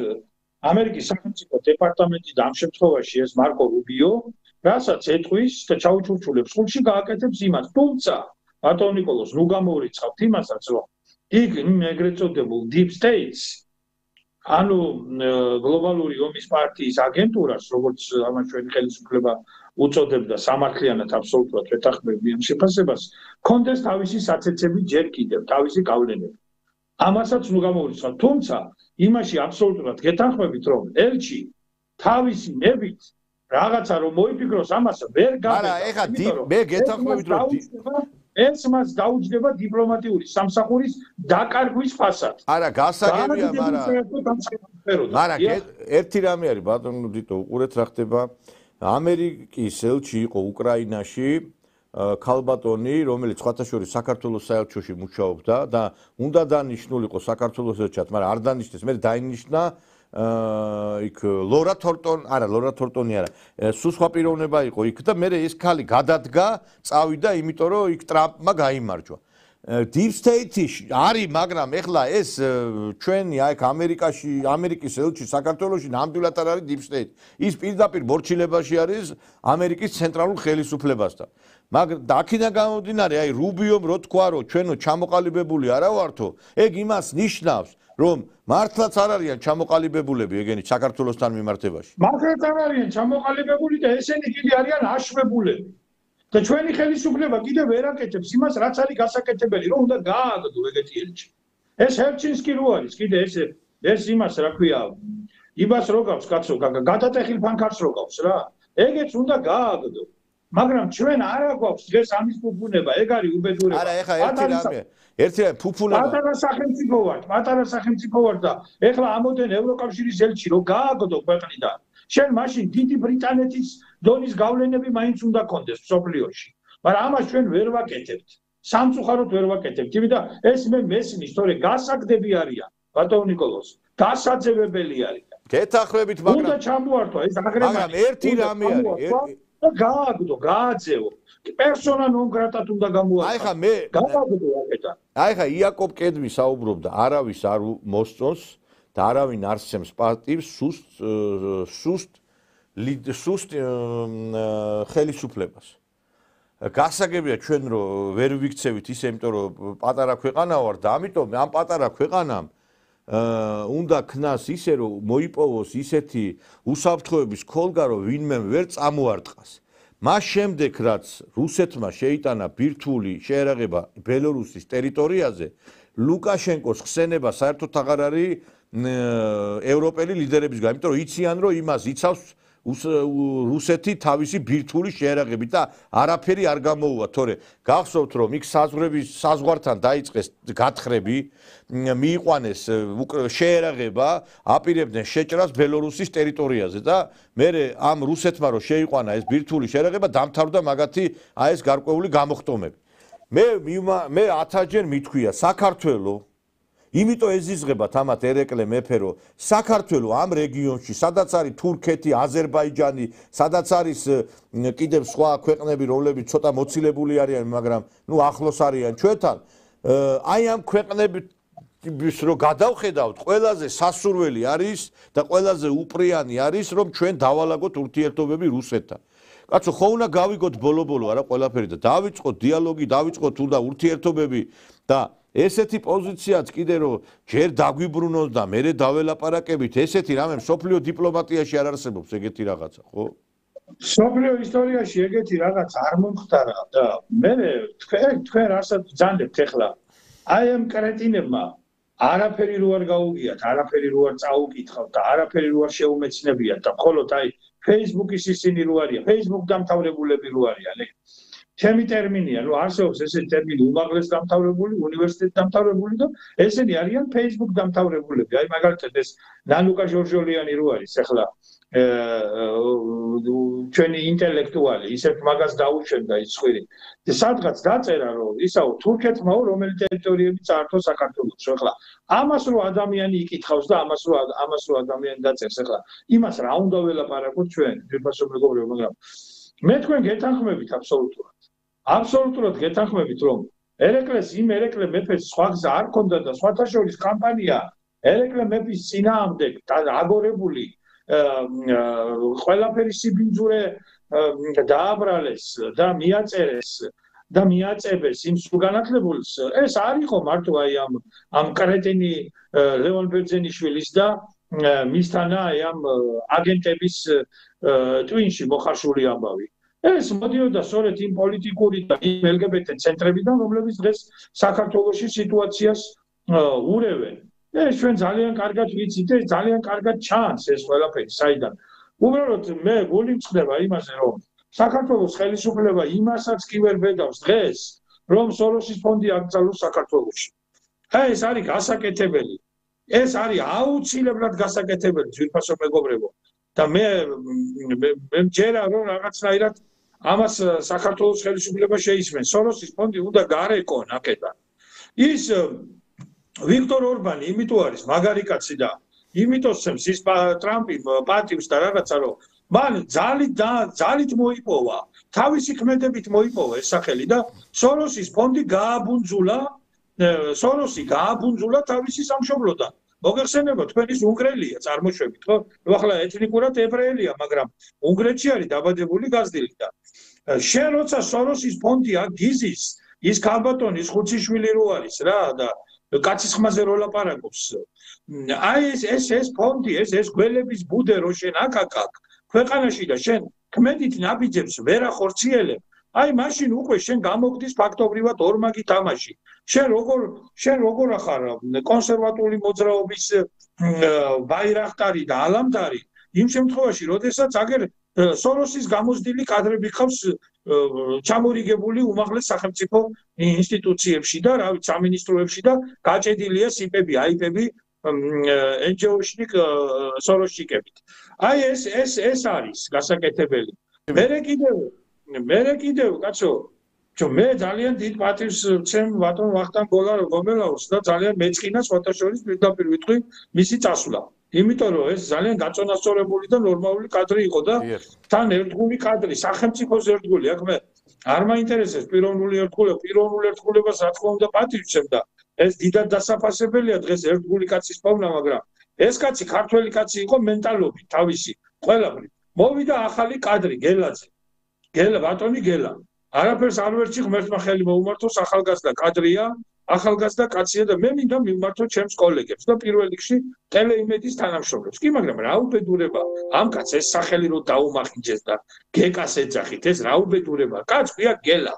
ამერიკის სახელმწიფო დეპარტამენტი და ამ შემთხვევაში ეს მარკო რუბიო, რასაც ეტყვის და ჩაუჩურჩულებს ხულში გააკეთებს იმას. თუმცა, ბატონ ნიკოლოზ, ნუ გამოვრიცხავთ იმასაც, რომ იქ ეგრეთ წოდებულ deep states, ანუ გლობალური ომის პარტიის აგენტურას, როგორც ამას ჩვენი ხელისუფლება უწოდებდა სამართლიანად აბსოლუტურად ვეთანხმები ამ შეფასებას, კონდეს თავისი საცეცები ჯერ კიდევ, თავისი გავლენები. ამასაც ნუ გამოვრიცხავთ, თუმცა იმაში აბსოლუტურად გეთანხმებით, რომ ელჩი თავისი ნებით რაღაცა რომ მოიფიქროს ამას ვერ გამედა. არა, ეხა მე გეთანხმებით, რომ ეს მას დაუჯდება დიპლომატიური სამსახურის დაკარგვის ფასად. არა, გასაგებია, მაგრამ ერთი რამე არის, ბატონო დიტო, უყურეთ რა ხდება. ამერიკის ელჩი იყო უკრაინაში, ქალბატონი, რომელიც სხვათა შორის საქართველოს საელჩოში მუშაობდა და უნდა დანიშნულიყო საქართველოს ელჩად, მაგრამ არ დანიშნეს, მე დაინიშნა იქ ლორა თორტონი არა, სულ სხვა პიროვნება იყო იქ და მე ეს ქალი გადადგა, წავიდა, იმიტომ რომ იქ ტრამპმა გაიმარჯვა. Deep State-ი არის, მაგრამ ეხლა ეს ჩვენი აი ამერიკის ელჩი საქართველოში ნამდვილად არ არის Deep State. ის პირდაპირ მორჩილებაში არის ამერიკის ცენტრალურ ხელისუფლებასთან. მაგრამ აქედან გამომდინარე, აი რუბიომ რო თქვა, რომ ჩვენო ჩამოყალიბებული არა ვართო, ეგ იმას ნიშნავს, რომ მართლაც არ არიან ჩამოყალიბებულები ეგენი საქართველოსთან მიმართებაში. მართლაც არ არიან ჩამოყალიბებული და ესენი კიდე არიან აშვებულები. და ჩვენი ხელისუფლება კიდევ ვერ აკეთებს იმას, რაც არის გასაკეთებელი, რომ უნდა გააგდო ეგეთი ელჩი. ეს ჰელჩინსკი რო არის, კიდე ეს იმას რა ქვია, იმას რო გავს, კაცო, გადატეხილ ფანქარს რო გავს რა. ეგეც უნდა გააგდო. მაგრამ ჩვენ არა გვაქვს დღეს ამის ფუფუნება, ეგ არის უბედურება. არა, ეხა ერთი რამე ფუფუნება. პატარა სახელმწიფო ვარ და ეხლა ამოდენ ევროკავშირის ელჩი რო გააგდო ქვეყნიდან. შენ მაშინ დიდი ბრიტანეთის დონის გავლენები მაინც უნდა კონდეს მსოფლიოში. მაგრამ ამას ჩვენ ვერ ვაკეთებთ. სამწუხაროდ ვერ ვაკეთებთ. იმიტომ ეს მე მესმის, თორე გასაგდები არიან, ბატონ ნიკოლოზ. გასაძევებელი არიან. გეთანხმებით, მაგრამ უნდა ჩამოართვა ეს აგრემანი. მაგრამ ერთი რამე არის. გააგდო, გააძევო. პერსონა ნონ გრატად უნდა გამოაცხადო. აი ხა მე გააგდო აკეთა. აი ხა იაკობ კედმი საუბრობდა, არავის არ მოსწონს და არავინ არ სცემს პატივს სუსტ ხელისუფლებას. გასაგებია ჩვენ რომ ვერ ვიქცევით ისე, იმიტომ რომ პატარა ქვეყანა ვარ და ამიტომ ამ პატარა ქვეყანამ უნდა ქნას ისე რომ მოიპოვოს ისეთი უსაფრთხოების ქოლგა, რომ ვინმე ვერ წამოარტყას. მას შემდეგ რაც რუსეთმა შეიტანა ბირთვული შეერაღება ბელორუსის ტერიტორიაზე, ლუკაშენკოს ხსენება საერთოდ აღარ არის ევროპელი ლიდერებისგან, იმიტომ რომ იციან რომ იმას იცავს რუსეთი თავისი ბირთვული შეერაღებით და არაფერი არ გამოუვა, თორე გახსოვთ რომ იქ საზღვართან დაიწყეს გათხრები, მიიყვანეს შეერაღება, აპირებდნენ შეჭრას ბელორუსის ტერიტორიაზე და მე ამ რუსეთმა რომ შეიყვანა ეს ბირთვული შეერაღება, დამთავრდა მაგათი აი ეს გარკვეული გამოხტომები. მე 1000-ჯერ მithქვია საქართველოს იმიტომ ეზიზღებათ ამათ ერეკლე მეფე, რომ საქართველოს ამ რეგიონში, სადაც არის თურქეთი, აზერბაიჯანი, სადაც არის კიდევ სხვა ქვეყნები, რომლებიც ცოტა მოცილებული არიან, მაგრამ ახლოს არიან ჩვენთან, აი ამ ქვეყნები რო გადავხედავთ, ყველაზე სასურველი არის და ყველაზე უპრიანი არის, რომ ჩვენ დავალაგოთ ურთიერთობები რუსეთთან. კაცო, ხო უნდა გავიგოთ ბოლო-ბოლო არა ყველაფერი და დავიწყოთ დიალოგი, დავიწყოთ უნდა ურთიერთობები და ესეთი პოზიციაც კიდე რომ ჯერ დაგვიბრუნოს და მერე დაველაპარაკებით, ესეთი რამე მსოფლიო დიპლომატიაში არ არსებობს ეგეთი რაღაცა, ხო? მსოფლიო ისტორიაში ეგეთი რაღაც არ მომხდარა და მე თქვენ რასაც ბრძანდებთ ახლა აი ამ კრეტინებმა არაფერი რო არ გაუგიათ, არაფერი რო არ წაუკითხავთ და არაფერი რო არ შეუმეცნებიათ და მხოლოდ აი Facebook-ის ისინი რო არიან, Facebook დამთავრებულები რო არიან, ჩემი ტერმინია, რომ არსებობს ესეთი ტერმინი უმაღლეს დამთავრებული, უნივერსიტეტ დამთავრებული და ესენი არიან Facebook დამთავრებულები. აი მაგალითად ეს ნანუკა ჟორჟოლიანი რო არის, ახლა ჩვენი ინტელექტუალი, ისეთ მაგას დაუშვენდა ის ხვირი. და სადღაც დაწერა, რომ ისაო თურქეთმაო რომელი ტერიტორიები წაართო საქართველოს. ახლა ამას რო ადამიანი იკითხავს და ამას რო ადამიანი დაწერს, ახლა იმას რა უნდა ველაპარაკოთ ჩვენ, ძვირფასო მეგობრებო, მაგრამ მე თქვენ გეთანხმებით აბსოლუტურად. აბსოლუტურად გეთანხმებით, რომ ერეკლეს მეფეს სხვა გზა არ ქონდა და სხვათა შორის კამპანია ერეკლე მეფის წინააღმდეგ აგორებული ყველაფერი სიბინძურე დააბრალეს და მიაწერეს და მიაწებეს იმ სულგანათლებულს. ეს არ იყო მარტო აი ამ კრეტინი ლევონ ბერძენიშვილის და მისთანა აი ამ აგენტების ტვინში მოხარშული ამბავი. ეს მოდიოდა სწორედ იმ პოლიტიკური და იმ LGBT ცენტრებიდან, რომლებიც დღეს საქართველოში სიტუაციას ურევენ. ეს ჩვენ ძალიან კარგად ვიცით, ეს ძალიან კარგად ჩანს ეს ყველაფერი საიდან. უბრალოდ მე გული მწყდება იმაზე, რომ საქართველოს ხელისუფლება იმასაც კი ვერ ბედავს დღეს, რომ სოროსის ფონდი აკრძალოს საქართველოში. ეს არის გასაკეთებელი. ეს არის აუცილებლად გასაკეთებელი, ძვირფასო მეგობრებო. და მე მჯერა რომ რაღაცნაირად ამას საქართველოს ხელისუფლება შეისმენს. სოროსის ფონდი უნდა გარეკონ აქედან. ის ვიქტორ ორბანი იმიტომ არის მაგარი კაცი და იმიტომ სცემს ის ტრამპი პატივს და რაღაცა რომ მან ძალით მოიპოვა, თავისი ქმედებით მოიპოვა ეს სახელი და სოროსის ფონდი გააბუნძულა თავისი სამშობლოდან. მოგეხსენება თქვენ ის უნგრელია წარმოშვებით, ხო? ახლა ეთნიკურად ებრაელია, მაგრამ უნგრეთში არის დაბადებული გაზრდილი და შენ როცა სოროსის ფონდი აგიზის, ის ქალბატონის ხუციშვილი რო არის რა და კაცის ხმაზე რო ლაპარაკობს. აი ეს ფონდი, ეს გველების ბუდე რო შენ აქ ქვეყანაში და შენ ქმედით ნაბიჯებს ვერ ახორციელებ. აი მაშინ უკვე შენ გამოგდის ფაქტობრივად ორმაგი თამაში. შენ როგორ ახარ კონსერვატული მოძრაობის ბაირახტარი და ალამდარი იმ შემთხვევაში, როდესაც აგერ სოროსის გამოსდილი კადრები ხავს ჩამორიგებული უმაღლეს სახელმწიფო ინსტიტუციებში და რა ვიცი სამინისტროებში და გაჭედილია სიპები, აიპები NGO-შნიკ სოროსჩიკებით. აი ეს არის გასაკეთებელი. მერე კიდევ კაცო, მე ძალიან დიდ პატივს ვცემ ბატონ ვახტანგ გომელაურს და ძალიან მეწყინა სხვათა შორის პირდაპირ ვიტყვი მისი წასვლა. იმიტომ რომ ეს ძალიან გაწონასწორებული და ნორმალური კადრი იყო და თან ერთგული კადრი, სახელმწიფოს ერთგული. აქ მე არ მაინტერესებს პიროვნული ერთგულებას რა თქმა უნდა პატივს ვცემ და ეს დიდად დასაფასებელია დღეს ერთგული კაცის პოვნა, მაგრამ ეს კაცი ქართველი კაცი იყო მენტალობით თავისი ყველაფრით. მოვიდა ახალი კადრი გელაძე. ბატონი გელა. არაფერს არ ვერჩი ღმერთმა ხელი მოუმართოს, ახალგაზრდა კადრია, ახალგაზრდა კაცია და მე მინდა მივმართო ჩემს კოლეგებს და პირველ რიგში ტელეიმედის თანამშრომლებს. კი, მაგრამ რა უბედურება ამ კაცს ეს სახელი რო დაუმახინჯეს და გეკას ეძახით, ეს რა უბედურება. კაც ქვია გელა.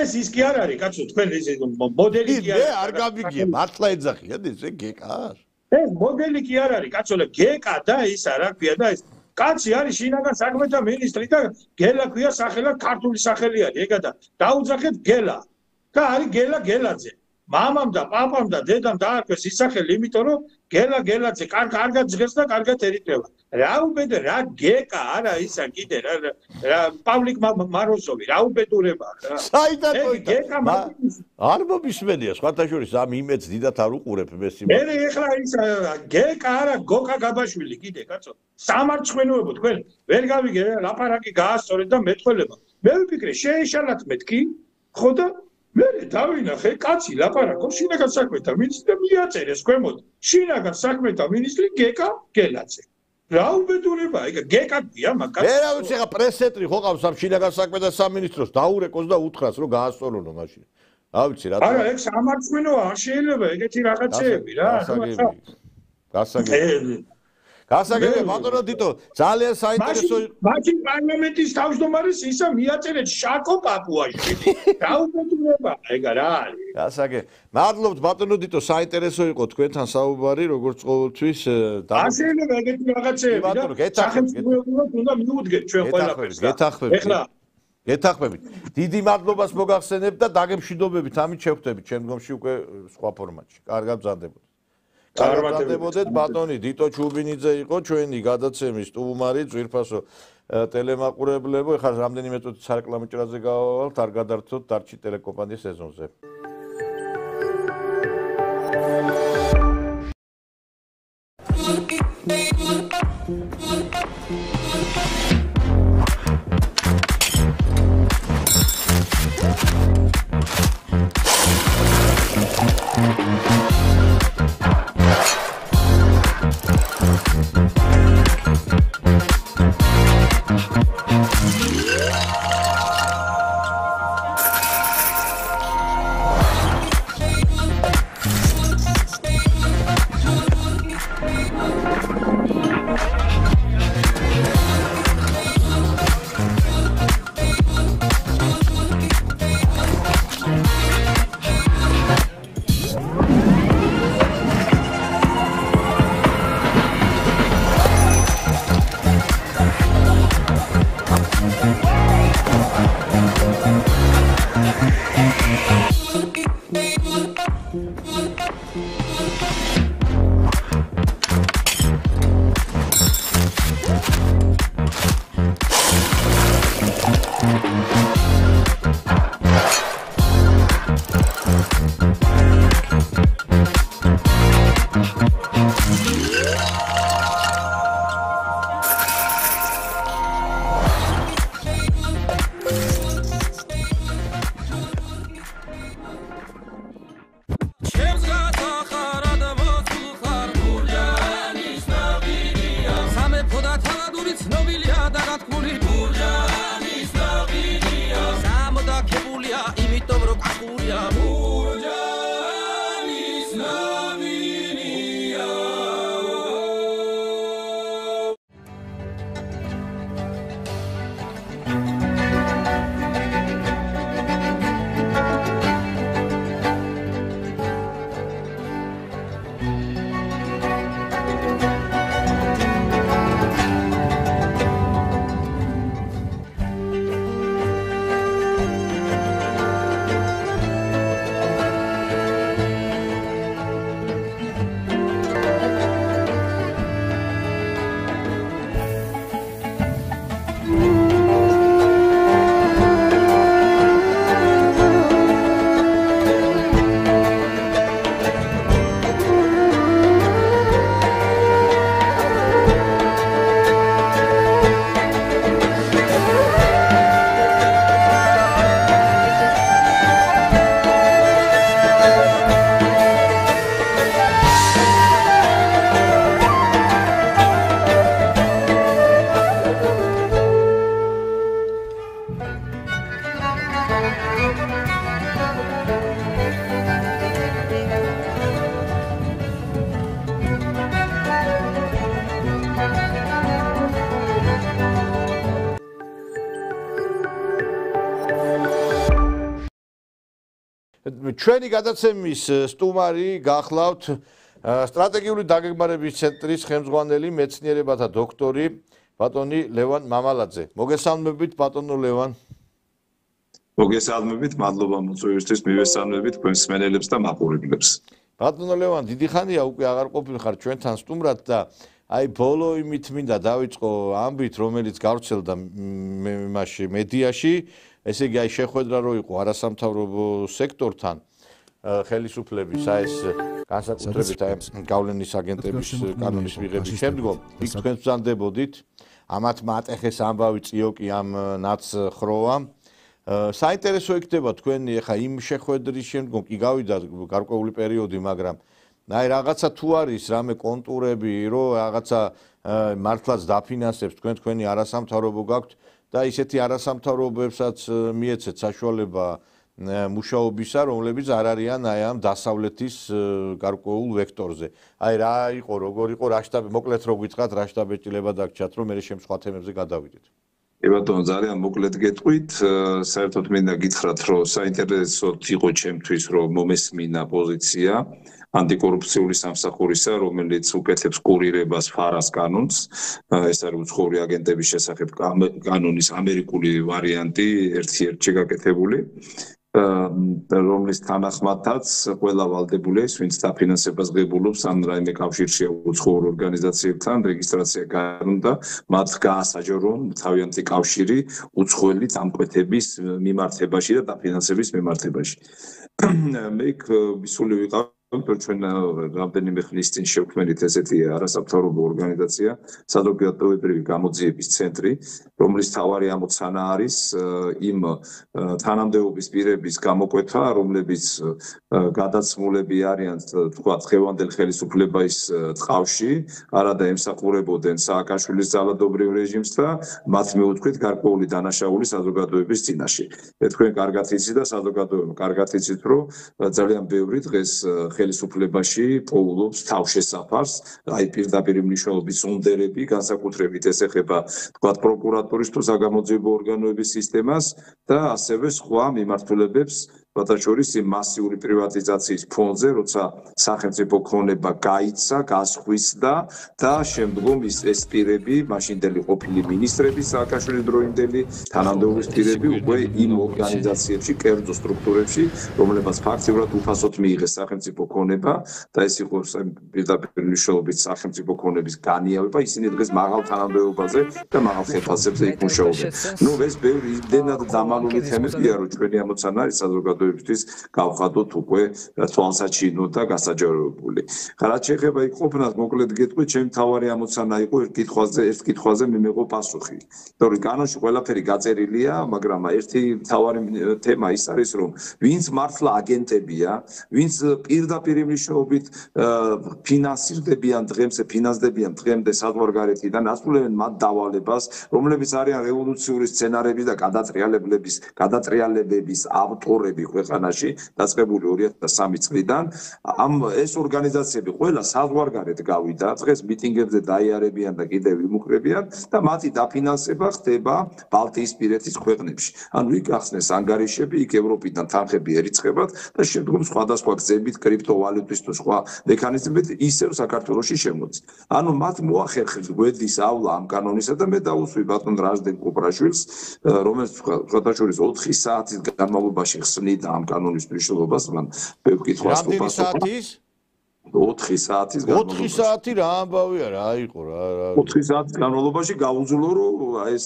ეს ის კი არ არის, კაცო, თქვენ ეს მოდელი კი არის. არ გამიგია, მართლა ეძახიან ესე გეკას. ეს მოდელი კი არ არის, კაცო, გეკა და ისა რა ქვია და ეს კაცი არის შინაგან საქმეთა მინისტრი და გელა ქვია სახელად ქართული სახელი არის ეგა და დაუძახეთ გელა და არის გელაძე. მამამ და პაპამ და დედამ დაარქვეს ის სახელი, იმიტომ რომ გელაძე კარგად ჟღერს და კარგად ერიკრება. რა უბედე რა გეკა არა ისა კიდე რა პავლიკ მაროზოვი რა უბედურება რა. საიდან გეკა არ მომისმენია სხვათა შორის ამ იმედს დიდათ არ უყურებ მესი. მე ეხლა ის გეკა არა გოკა გაბაშვილი კიდე კაცო. სამარცხვინოებო თქვენ ვერ გავიგე ლაპარაკი გაასწორეთ და მეტყველება. მე ვიფიქრე შეეშალათ მეთქი ხო და მე დავინახე კაცი ლაპარაკობს შინაგან საქმეთა მინისტრი და მიაწერეს ქვემოთ შინაგან საქმეთა მინისტრი გეკა გელაძე. რა უბედურება, ეგ გეკაკია მაგას. მე რა ვიცი, ხა პრესცენტრი ხო ყავს ამ შინაგან საქმეთა სამინისტროს, დაურეკოს და უთხრას რომ გაასწორონო მაშინ. რა ვიცი რა. არა, ეგ სამართლიანოა, არ შეიძლება ეგეთი რაღაცეები რა. გასაგებია. გასაგებია ბატონო დიტო, ძალიან საინტერესო მაშინ პარლამენტის თავმჯდომარეს ისა მიაწერეთ შაკო პაპუაშვილი. რა უბედურება, ეგ რა არის. გასაგებია. მადლობთ ბატონო დიტო, საინტერესო იყო თქვენთან საუბარი, როგორც ყოველთვის. არ შეიძლება ეგეთი რაღაცეები და სახელმწიფოებრივად უნდა მიუდგეთ ჩვენ ყველაფერს. გეთახმებით. დიდი მადლობას მოგახსენებ და დაგემშვიდობებით, ამით შევხვდებით შემდგომში უკვე სხვა ფორმატში. კარგად ბრძანდებოდეთ. კარგად ბატონი დიტო ჩუბინიძე იყო ჩვენი გადაცემის სტუმარი, ძვირფასო ტელემაყურებლებო. ეხლა რამდენიმე წუთი სარეკლამო ჭრაზე გავავალთ, არ გადართოთ დარჩი ტელეკომპანიის სეზონზე. ჩვენი გადაცემის სტუმარი გახლავთ სტრატეგიული დაგეგმარების ცენტრის ხელმძღვანელი მეცნიერებათა დოქტორი ბატონი ლევან მამალაძე. მოგესალმებით ბატონო ლევან. მოგესალმებით, მადლობა მოწვევისთვის, მივესალმებით თქვენს მსმენელებს და მაყურებლებს. ბატონო ლევან, დიდი ხანია უკვე აღარ ყოფილიყარ ჩვენთან სტუმრად და აი ბოლო იმით მინდა დავიწყო ამბით, რომელიც გავრცელდა იმაში მედიაში, ესე იგი აი შეხვედრა რო იყო არასამთავრობო სექტორთან ხელისუფლების ეს განსაკუთრებით აი გავლენის აგენტების კანონის მიღების შემდგომ იქ თქვენ ბრძანდებოდით ამათ მატეხეს ამბავი წიოკი ამ ნაც ხროვამ საინტერესო იქნება თქვენი ახლა იმ შეხვედრის შემდგომ კი გავიდა გარკვეული პერიოდი, მაგრამ აი რაღაცა თუ არის რამე კონტურები, რომ რაღაცა მართლაც დაფინანსებს თქვენი არასამთავრობო გაქვთ და ისეთი არასამთავრობოებსაც მიეცეთ საშუალება მუშაობისა, რომლებიც არ არიან აი ამ დასავლეთის გარკვეულ ვექტორზე. აი რა იყო, როგორ იყო რა შტაბი, მოკლედ რო გითხრათ, რა შტაბეჭდილება დაგჭათ, რომ მე შემ სხვა თემებზე გადავიდეთ. ბატონო, ძალიან მოკლედ გეტყვით, საერთოდ მინდა გითხრათ, რომ საინტერესოდ იყო ჩემთვის, რომ მომესმინა პოზიცია ანტიკორუფციული სამსახურისა, რომელიც უკეთებს კურირებას ფარას კანონს, ეს არის უცხოური აგენტების შესახებ კანონის ამერიკული ვარიანტი, ერთ-ერთი გაკეთებული. რომლის თანახმადაც ყველა ვალდებული ის, ვინც დაფინანსებას ღებულობს ან რაიმე კავშირშია უცხოურ ორგანიზაციებთან, რეგისტრაცია გააჩნდა, მათ გაასაჯარონ თავიანთი კავშირი უცხოელი დამკვეთების მიმართებაში და დაფინანსების მიმართებაში. მე ვისული ვიყავ ჩვენ რამდენიმე ხნის წინ შევქმნით ესეთი არასამთავრობო ორგანიზაცია, საზოგადოებრივი გამოძიების ცენტრი, რომლის მთავარი ამოცანა არის იმ თანამდებობის პირების გამოკვეთა, რომლებიც გადაცმულები არიან თქვა დღევანდელ ხელისუფლების წყავში, არადა ემსახურებოდნენ სააკაშვილის ძალადობრივ რეჟიმს და მათ მიუძღვით გარკვეული დანაშაული საზოგადოების წინაშე. თქვენ კარგად იცით და საზოგადოება კარგად იცით, რომ ძალიან ბევრი დღეს ხელისუფლებაში პოულობს თავშესაფარს, აი პირდაპირ მნიშვნელობის უნდერები, განსაკუთრებით ეს ეხება თქვა პროკურატურის თუ საგამოძიებო ორგანოების სისტემას და ასევე სხვა მიმართულებებს, შორის იმ მასიური პრივატიზაციის ფონზე, როცა სახელმწიფო ქონება გაიცა, გასხვისდა და შემდგომ ეს პირები, მაშინდელი ყოფილი მინისტრები, სააკაშვილის დროინდელი თანამდებობის პირები უკვე იმ ორგანიზაციებში, კერძო სტრუქტურებში, რომლებსაც ფაქტიურად უფასოდ მიიღეს სახელმწიფო ქონება და ეს იყო პირდაპირ მნიშვნელობით სახელმწიფო ქონების განიავება, ისინი დღეს მაღალ თანამდებობაზე და მაღალ ხელფასებზე იქ მუშაობენ. ნუ ეს ბევრი იმდენად დამალული თემებია, რომ ჩვენი ამოცანა არის საზოგადოებისთვის გავხადოთ უკვე თვალსაჩინო და გასაჯაროებული. რაც შეეხება იქ ყოფნას, მოკლედ გეტყვით, ჩემი მთავარი ამოცანა იყო ერთ კითხვაზე მიმეღო პასუხი. თორე კანონში ყველაფერი გაწერილია, მაგრამ ერთი მთავარი თემა ის არის, რომ ვინც მართლა აგენტებია, ვინც პირდაპირ მნიშვნელობით ფინანსდებიან დღემდე საზღვარგარეთიდან, ასრულებენ მათ დავალებას, რომლებიც არიან რევოლუციური სცენარების და გადატრიალებების ავტორები ქვეყანაში, დაწყებული 2003 წლიდან. ეს ორგანიზაციები ყველა საზღვარგარეთ გავიდა, დღეს მიტინგებზე დაიარებიან და კიდევ იმუქრებიან და მათი დაფინანსება ხდება ბალტიისპირეთის ქვეყნებში. ანუ იქ ახსნეს ანგარიშები, იქ ევროპიდან თანხები ერიცხებათ და შემდგომ სხვადასხვა გზებით, კრიპტოვალუტის თუ სხვა მექანიზმებით ისევ საქართველოში შემოდის. ანუ მათ მოახერხეს გვერდის ავლა ამ კანონისა და მე დაუსვი ბატონ რაჟდენ კუპრაშვილს, რომელიც შორის 4 საათის განმავლობაში ხსნიდა ამ კანონის მნიშვნელობას, მან ბევრ კითხვას უპასუხა. 4 საათის განმავლობაში. 4 საათი რა ამბავია, რა იყო რა. 4 საათის განმავლობაში გაუძლო, რომ ეს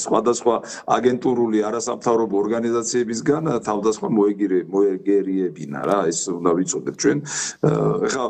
სხვადასხვა აგენტურული არასამთავრობო ორგანიზაციებისგან თავდასხმა მოეგერიებინა რა, ეს უნდა ვიცოდეთ ჩვენ. ეხლა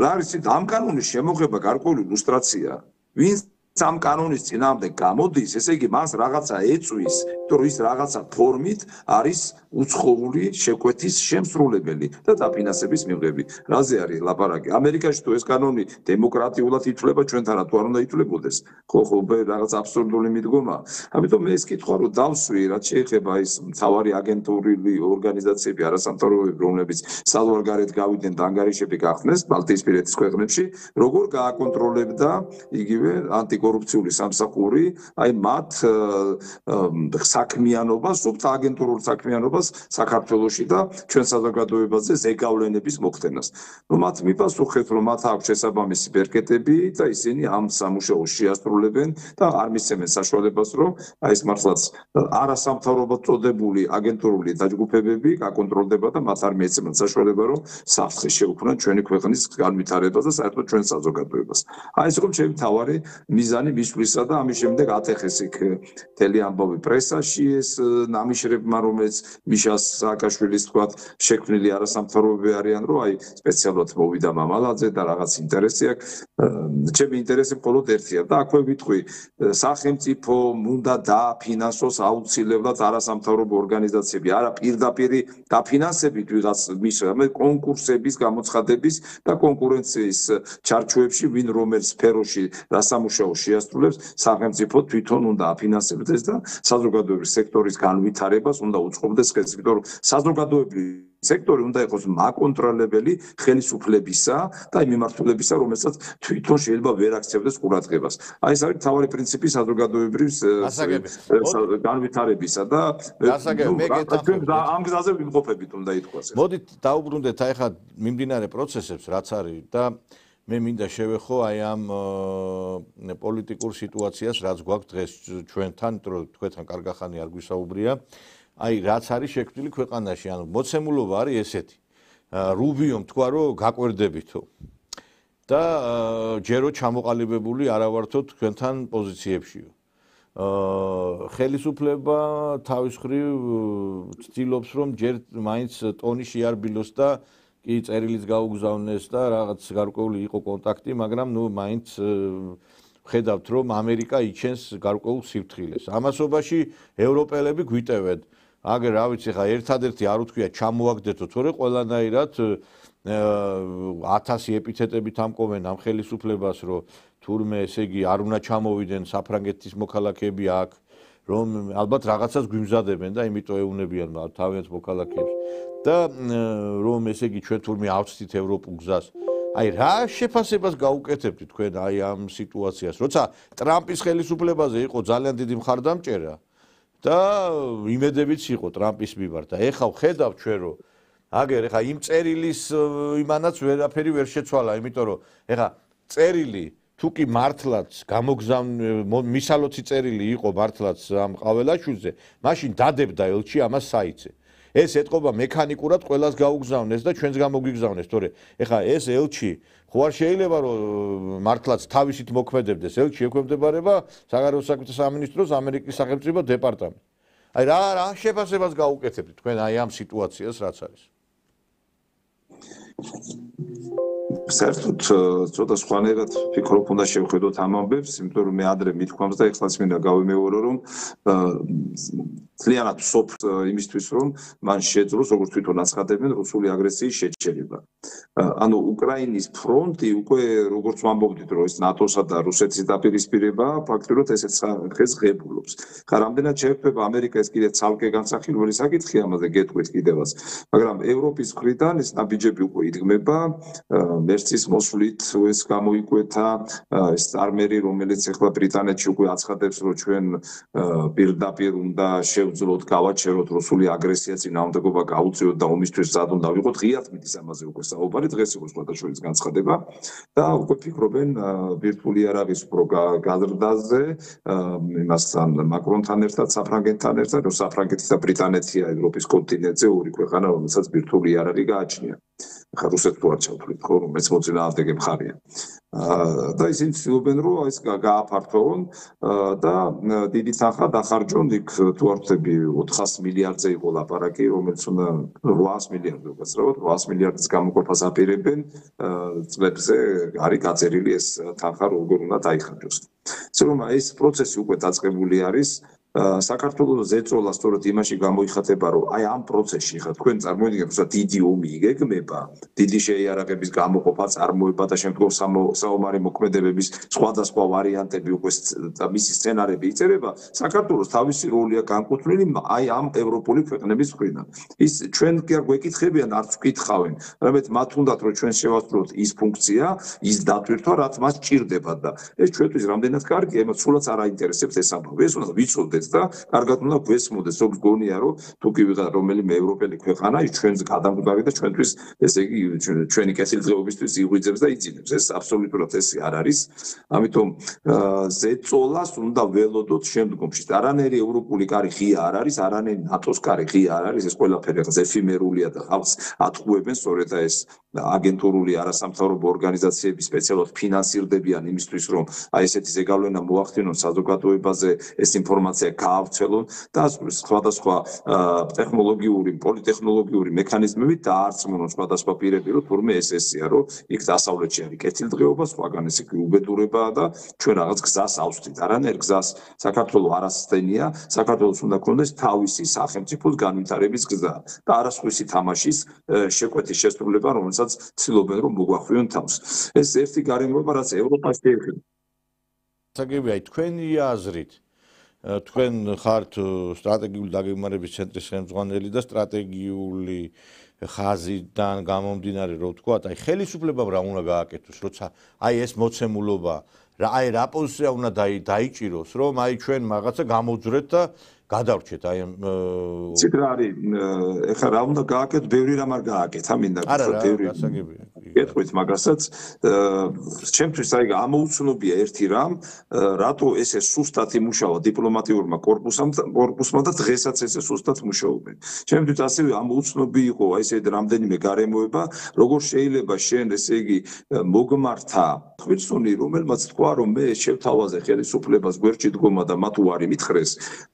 რა არის ამ კანონის შემოღება გარკვეული ილუსტრაცია. ვინც ამ კანონის წინააღმდეგ გამოდის, ესე იგი მას რაღაცა ეწვის, რომ ის რაღაცა ფორმით არის უცხოური შეკვეთის შემსრულებელი და დაფინანსების მიღები. რაზე არის ლაპარაკი? ამერიკაში თუ ეს კანონი დემოკრატიულად ითვლება, ჩვენთან რა თუ არ უნდა ითვლებოდეს? ხო, რაღაც აბსურდული მიდგომა. ამიტომ მე ეს კითხვა რომ დავსვი, რაც შეეხება ის მთავარი აგენტურული ორგანიზაციები, არასამთავრობოები, რომლებიც საზღვარგარეთ გავიდნენ და ანგარიშები გახსნეს ბალტიისპირეთის ქვეყნებში, როგორ გააკონტროლებდა იგივე ანტიკორუფციული სამსახური, აი მათ საქმიანობას, სუფთა აგენტურულ საქმიანობას საქართველოში და ჩვენ საზოგადოებაზე ზეგავლენების მოხდენას. მათ მიპასუხეთ, რომ მათ აქვს შესაბამისი ბერკეტები და ისინი ამ სამუშაოს შეასრულებენ და არ მისცემენ საშუალებას, რომ აი ეს მართლაც არასამთავრობო წოდებული აგენტურული დაჯგუფებები გაკონტროლდება და მათ არ მიეცემენ საშუალება, რომ საფრთხე შეუქმნან ჩვენი ქვეყნის განვითარებას და საერთოდ ჩვენ საზოგადოებას. აი ეს იყო ჩემი მთავარი მიზანი მისვლისა და ამის შემდეგ ატეხეს იქ მთელი ამბავი პრესაში ეს ნამიშრებმა, რომელიც მიშას სააკაშვილის თქვათ შექმნილი არასამთავრობოები არიან, რომ აი სპეციალურად მოვიდა მამალაძე და რაღაც ინტერესი აქვს. ჩემი ინტერესი მხოლოდ ერთია და აქვე ვიტყვი სახელმწიფო უნდა დააფინანსოს აუცილებლად არასამთავრობო ორგანიზაციები არა პირდაპირი დაფინანსებით ვიღაც მისვა მე კონკურსების გამოცხადების და კონკურენციის ჩარჩოებში ვინ რომელ სფეროში რა სამუშაო შეასრულებს სახელმწიფო თვითონ უნდა აფინანსებდეს და საზოგადოების სექტორის განვითარებას უნდა უწყობდეს ხელს იმიტომ რომ საზოგადოებრივი სექტორი უნდა იყოს მაკონტროლებელი ხელისუფლებისა და იმ მიმართულებისა, რომელსაც თვითონ შეიძლება ვერ აქცევდეს ყურადღებას. აი ეს არის მთავარი პრინციპი საზოგადოებრივ განვითარებისა და ამ გზაზე ვიმყოფებით უნდა ითქვას. მოდით დაუბრუნდეთ აი ხა მიმდინარე პროცესებს რაც არის და მე მინდა შევეხო აი ამ პოლიტიკურ სიტუაციას რაც გვაქვს დღეს ჩვენთან, რომ თქვენთან კარგახანი არ გვისაუბრია. აი რაც არის შექმნილი ქვეყანაში, ანუ მოცემულობა არის ესეთი. რუბიომ თქვა რომ გაკვირდებითო. და ჯერო ჩამოყალიბებული არა ვართო თქვენთან პოზიციებშიო. ხელისუფლება თავის მხრივ ცდილობს რომ ჯერ მაინც ტონი შეარბილოს და კი წერილიც გაუგზავნეს და რაღაც გარკვეული იყო კონტაქტი, მაგრამ ნუ მაინც ხედავთ რომ ამერიკა იჩენს გარკვეულ სიფრთხილეს. ამასობაში ევროპელები გვიტევენ აგერ რა ვიცი ხა ერთადერთი არ უთქვია ჩამოაგდეთო თორე ყველანაირად 1000 ეპითეტებით ამკობენ ამ ხელისუფლებას რომ თურმე ესე იგი არ უნდა ჩამოვიდნენ საფრანგეთის მოქალაქეები აქ რომ ალბათ რაღაცას გვიმზადებენ და იმიტომ ეუნებიან თავიანთ მოქალაქეებს და რომ ესე იგი ჩვენ თურმე ავწდით ევროპულ გზას აი რა შეფასებას გაუკეთებთ თქვენ აი ამ სიტუაციას როცა ტრამპის ხელისუფლებაზე იყო ძალიან დიდი მხარდამჭერა და იმედებიც იყო ტრამპის მიმართ და ეხლა ვხედავ ჩვენ რომ აგერ ეხლა იმ წერილის იმანაც ვერაფერი ვერ შეცვალა იმიტომ რომ ეხლა წერილი თუ კი მართლაც მისალოცი წერილი იყო მართლაც ამ ყაველაშვილზე მაშინ დადებდა ელჩი ამას საიტზე ეს ეთყობა მექანიკურად ყველას გაუგზავნეს და ჩვენს გამოგვიგზავნეს თორე ეხლა ეს ელჩი ხო არ შეიძლება რომ მართლაც თავისით მოქმედებდეს ელჩი ექვემდებარება საგარეო საქმეთა სამინისტროს ამერიკის სახელმწიფო დეპარტამენტს აი რა შეფასებას გაუკეთებთ თქვენ აი ამ სიტუაციას რაც არის საერთოდ ცოტა სხვანაირად ვფიქრობ უნდა შევხედოთ ამ ამბებს, იმიტომ რომ მე ადრე მithქვამს და ეხლაც მინდა გავიმეორო რომ ძალიანად სოფტ იმისთვის რომ მან შეძლოს როგორც თვითონ აცხადებენ რუსული აგრესიის შეჩერება. ანუ უკრაინის ფრონტი უკვე როგორც ვამბობდით რომ ეს ნატოსა და რუსეთის დაპირისპირება ფაქტობრივად ესეც ხეს ღებულობს. ხა რამდენად შეერთება ამერიკა ეს კიდე ცალკე განსახილველი საკითხი ამაზე გეტყვით კიდევაც, მაგრამ ევროპის მხრიდან ეს ნაბიჯები უკვე იდგმება მერცის მოსვლით ეს გამოიკვეთა ეს წარმერი რომელიც ახლა ბრიტანეთში უკვე აცხადებს რომ ჩვენ პირდაპირ უნდა შევძლოთ გავაჩეროთ რუსული აგრესია წინააღმდეგობა გაუწიოთ და ომისთვის მზად უნდა ვიყოთ ღიად მიდის ამაზე უკვე საუბარი დღეს იყო სხვადასხვა განცხადება და უკვე ფიქრობენ ვირტუალი არაღის უფრო გაზრდაზე იმასთან მაკრონთან ერთად საფრანგეთთან ერთად რომ საფრანგეთი და ბრიტანეთია ევროპის კონტინენტზე ორი ქვეყანა რომელსაც ვირტუალი არაღი გააჩნია ხა რუსეთს თუ არ ჩავთვლით ხო რომ მეც მოწინააღმდეგე მხარია და ისინი ცდილობენ რომ ეს გააფართოვონ და დიდი თანხა დახარჯონ იქ თუ არ ვთქვი 400 მილიარდზე იყო ლაპარაკი რომელიც უნდა 800 მილიარდზე უკაცრავად 800 მილიარდის გამოყოფას აპირებენ წლებზე არის გაწერილი ეს თანხა როგორ უნდა დაიხარჯოს ისე რომ ეს პროცესი უკვე დაწყებული არის საქართველოს ზეწოლა სწორედ იმაში გამოიხატება რომ აი ამ პროცესში ხა თქვენ წარმოიდგინეთ რომ დიდი ომი იგეგმება დიდი შეიარაღების გამოყოფა წარმოება და შემდგომ საომარი მოქმედებების სხვადასხვა ვარიანტები უკვე და მისი სცენარები იწერება საქართველოს თავისი როლია განკუთვნილი აი ამ ევროპული ქვეყნების მხრიდან ის ჩვენ კი არ გვეკითხებიან არც ვკითხავენ რამეთ მათ უნდათ რომ ჩვენ შევასრულოთ ის ფუნქცია ის დატვირთვა რაც მას ჭირდება და ეს ჩვენთვის რამდენად კარგია იმას სულაც არ აინტერესებს ეს ამბავი ეს უნდა ვიცოდეთ და კარგად უნდა გვესმოდეს როგორც გონია რომ თუ კი ვიღა რომელიმე ევროპელი ქვეყანა ის ჩვენს გადამდგარი და ჩვენთვის ესე იგი ჩვენი კეთილდღეობისთვის იღვიძებს და იძინებს ეს აბსოლუტურად ეს არ არის ამიტომ ზეწოლას უნდა ველოდოთ შემდგომში არანაირი ევროპული კარი ღია არ არის არანაირი ნატოს კარი ღია არ არის ეს ყველაფერი ეფიმერულია და ხალხს ატყუებენ სწორედ ეს აგენტურული არასამთავრობო ორგანიზაციები სპეციალურად ფინანსირდებიან იმისთვის რომ აი ესეთი ზეგავლენა მოახდინონ საზოგადოებაზე ეს ინფორმაცია გაავრცელონ და სხვადასხვა ტექნოლოგიური, პოლიტექნოლოგიური მექანიზმებით დაარწმუნონ სხვადასხვა პირები, რომ თურმე ეს ესეა, რომ იქ დასავლეთში არის კეთილდღეობა, სხვაგან ეს იქ უბედურებაა და ჩვენ რაღაც გზას ავსვით. არანაირ გზას საქართველოს არ ასცდენია, საქართველოს უნდა ქონდეს თავისი სახელმწიფოს განვითარების გზა და არასხვისი თამაშის შეკვეთის შესრულება, რომელსაც ცდილობენ რომ მოგვახვიონ თავს. ეს ერთი გარემოება, რაც ევროპაში ეხება. საგებია, თქვენი აზრით, თქვენ ხართ სტრატეგიული დაგეგმარების ცენტრის ხელმძღვანელი და სტრატეგიული ხაზიდან გამომდინარე, რომ ვთქვათ, აი ხელისუფლებამ რა უნდა გააკეთოს, როცა აი ეს მოცემულობა რა პოზიცია უნდა დაიჭიროს, რომ აი ჩვენ რაღაცა გამოვძვრეთ და გადავრჩეთ აი ცით რა არის ეხლა რა უნდა გააკეთო, ბევრი რამ არ გააკეთა, მინდა გითხრათ, ბევრი გეტყვით მაგასაც ჩემთვის აი ამოუცნობია ერთი რამ, რატო ესე სუსტად იმუშავა დიპლომატიურმა კორპუსმა და დღესაც ესე სუსტად მუშაობენ. ჩემთვის ასევე ამოუცნობი იყო აი ესე რამდენიმე გარემოება, როგორ შეიძლება შენ ესე იგი მოგმართა ხვიცუნი, რომელმაც თქვა, რომ მე შევთავაზე ხელისუფლებას გვერდში დგომა და მათ უარი მითხრეს.